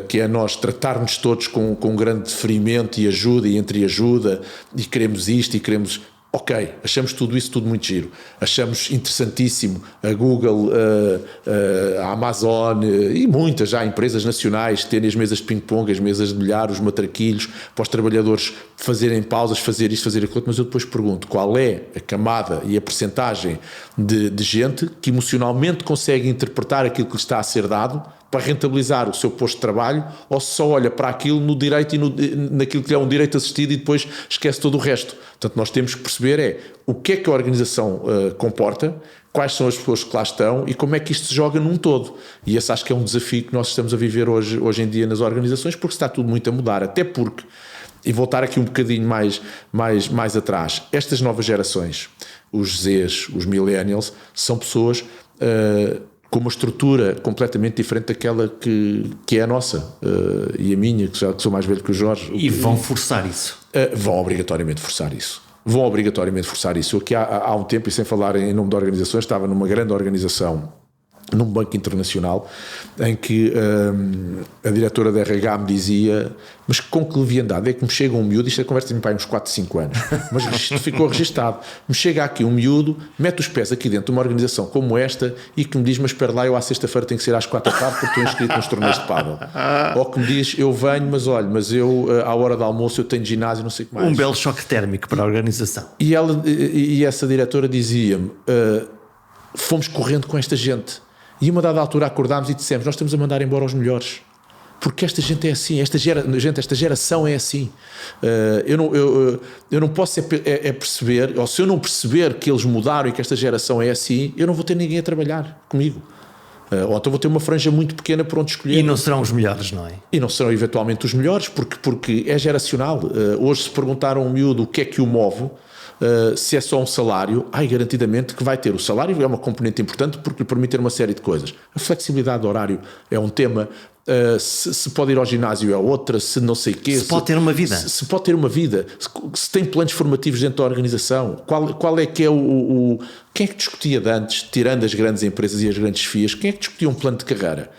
que é nós tratar-nos todos com grande deferimento e ajuda e entreajuda, e queremos isto e queremos... Ok, achamos tudo isso tudo muito giro, achamos interessantíssimo a Google, a Amazon e muitas já empresas nacionais terem as mesas de ping-pong, as mesas de bilhar, os matraquilhos, para os trabalhadores fazerem pausas, fazer isto, fazer aquilo, mas eu depois pergunto qual é a camada e a percentagem de gente que emocionalmente consegue interpretar aquilo que lhe está a ser dado para rentabilizar o seu posto de trabalho, ou se só olha para aquilo no direito e naquilo que é um direito assistido e depois esquece todo o resto. Portanto, nós temos que perceber o que é que a organização comporta, quais são as pessoas que lá estão e como é que isto se joga num todo. E esse acho que é um desafio que nós estamos a viver hoje em dia nas organizações, porque está tudo muito a mudar, até porque, e voltar aqui um bocadinho mais atrás, estas novas gerações, os Zs, os Millennials, são pessoas... com uma estrutura completamente diferente daquela que é a nossa e a minha, que sou mais velho que o Jorge. E vão forçar isso? Vão obrigatoriamente forçar isso. Eu aqui há um tempo, e sem falar em nome de organizações, estava numa grande organização, num banco internacional, em que a diretora da RH me dizia, mas com que leviandade é que me chega um miúdo, isto é conversa de meu pai uns 4, 5 anos, mas isto ficou registado, me chega aqui um miúdo, mete os pés aqui dentro de uma organização como esta e que me diz, mas espera lá, eu à sexta-feira tenho que ser às 4 da tarde porque estou inscrito nos torneios de pádel. Ou que me diz, eu venho, mas olha, mas eu à hora do almoço eu tenho ginásio, não sei o que mais. Um belo choque térmico para a organização. E essa diretora dizia-me, fomos correndo com esta gente. E a uma dada altura acordámos e dissemos, nós estamos a mandar embora os melhores. Porque esta gente é assim, esta geração é assim. Eu não posso perceber, ou se eu não perceber que eles mudaram e que esta geração é assim, eu não vou ter ninguém a trabalhar comigo. Ou então vou ter uma franja muito pequena por onde escolher. E não serão os melhores, não é? E não serão eventualmente os melhores, porque é geracional. Hoje se perguntaram a um miúdo o que é que o move, se é só um salário, garantidamente que vai ter. O salário é uma componente importante porque lhe permite ter uma série de coisas. A flexibilidade do horário é um tema, se pode ir ao ginásio é outra, se não sei o quê. Se pode ter uma vida. Se pode ter uma vida, se tem planos formativos dentro da organização, qual é que é quem é que discutia de antes, tirando as grandes empresas e as grandes FIAs, quem é que discutia um plano de carreira?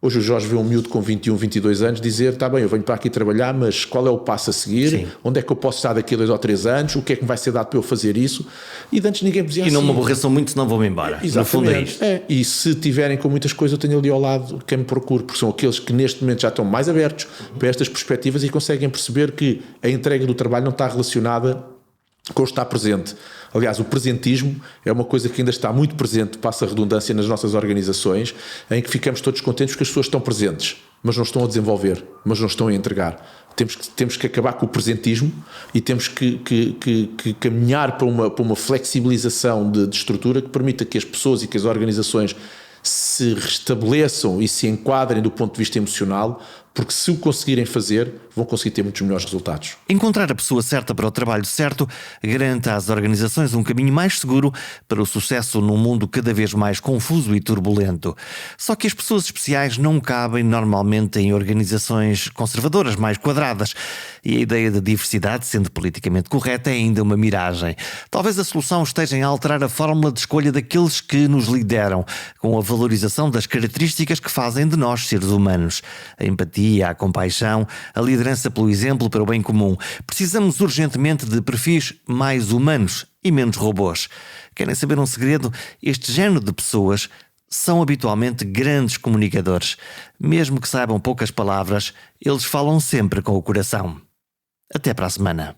Hoje o Jorge vê um miúdo com 21, 22 anos dizer, está bem, eu venho para aqui trabalhar, mas qual é o passo a seguir? Sim. Onde é que eu posso estar daqui a 2 ou 3 anos? O que é que me vai ser dado para eu fazer isso? E antes ninguém dizia assim. E não me aborreçam muito, senão vou-me embora. Exatamente. No fundo é isto. E se tiverem com muitas coisas, eu tenho ali ao lado quem me procure, porque são aqueles que neste momento já estão mais abertos para estas perspectivas e conseguem perceber que a entrega do trabalho não está relacionada com o estar presente. Aliás, o presentismo é uma coisa que ainda está muito presente, passa a redundância, nas nossas organizações, em que ficamos todos contentes porque as pessoas estão presentes, mas não estão a desenvolver, mas não estão a entregar. Temos que acabar com o presentismo e temos que caminhar para uma flexibilização de estrutura que permita que as pessoas e que as organizações se restabeleçam e se enquadrem do ponto de vista emocional, porque se o conseguirem fazer, vão conseguir ter muitos melhores resultados. Encontrar a pessoa certa para o trabalho certo garante às organizações um caminho mais seguro para o sucesso num mundo cada vez mais confuso e turbulento. Só que as pessoas especiais não cabem normalmente em organizações conservadoras, mais quadradas. E a ideia de diversidade, sendo politicamente correta, é ainda uma miragem. Talvez a solução esteja em alterar a fórmula de escolha daqueles que nos lideram, com a valorização das características que fazem de nós seres humanos. A empatia, a compaixão, a liderança pelo exemplo para o bem comum. Precisamos urgentemente de perfis mais humanos e menos robôs. Querem saber um segredo? Este género de pessoas são habitualmente grandes comunicadores. Mesmo que saibam poucas palavras, eles falam sempre com o coração. Até para a semana.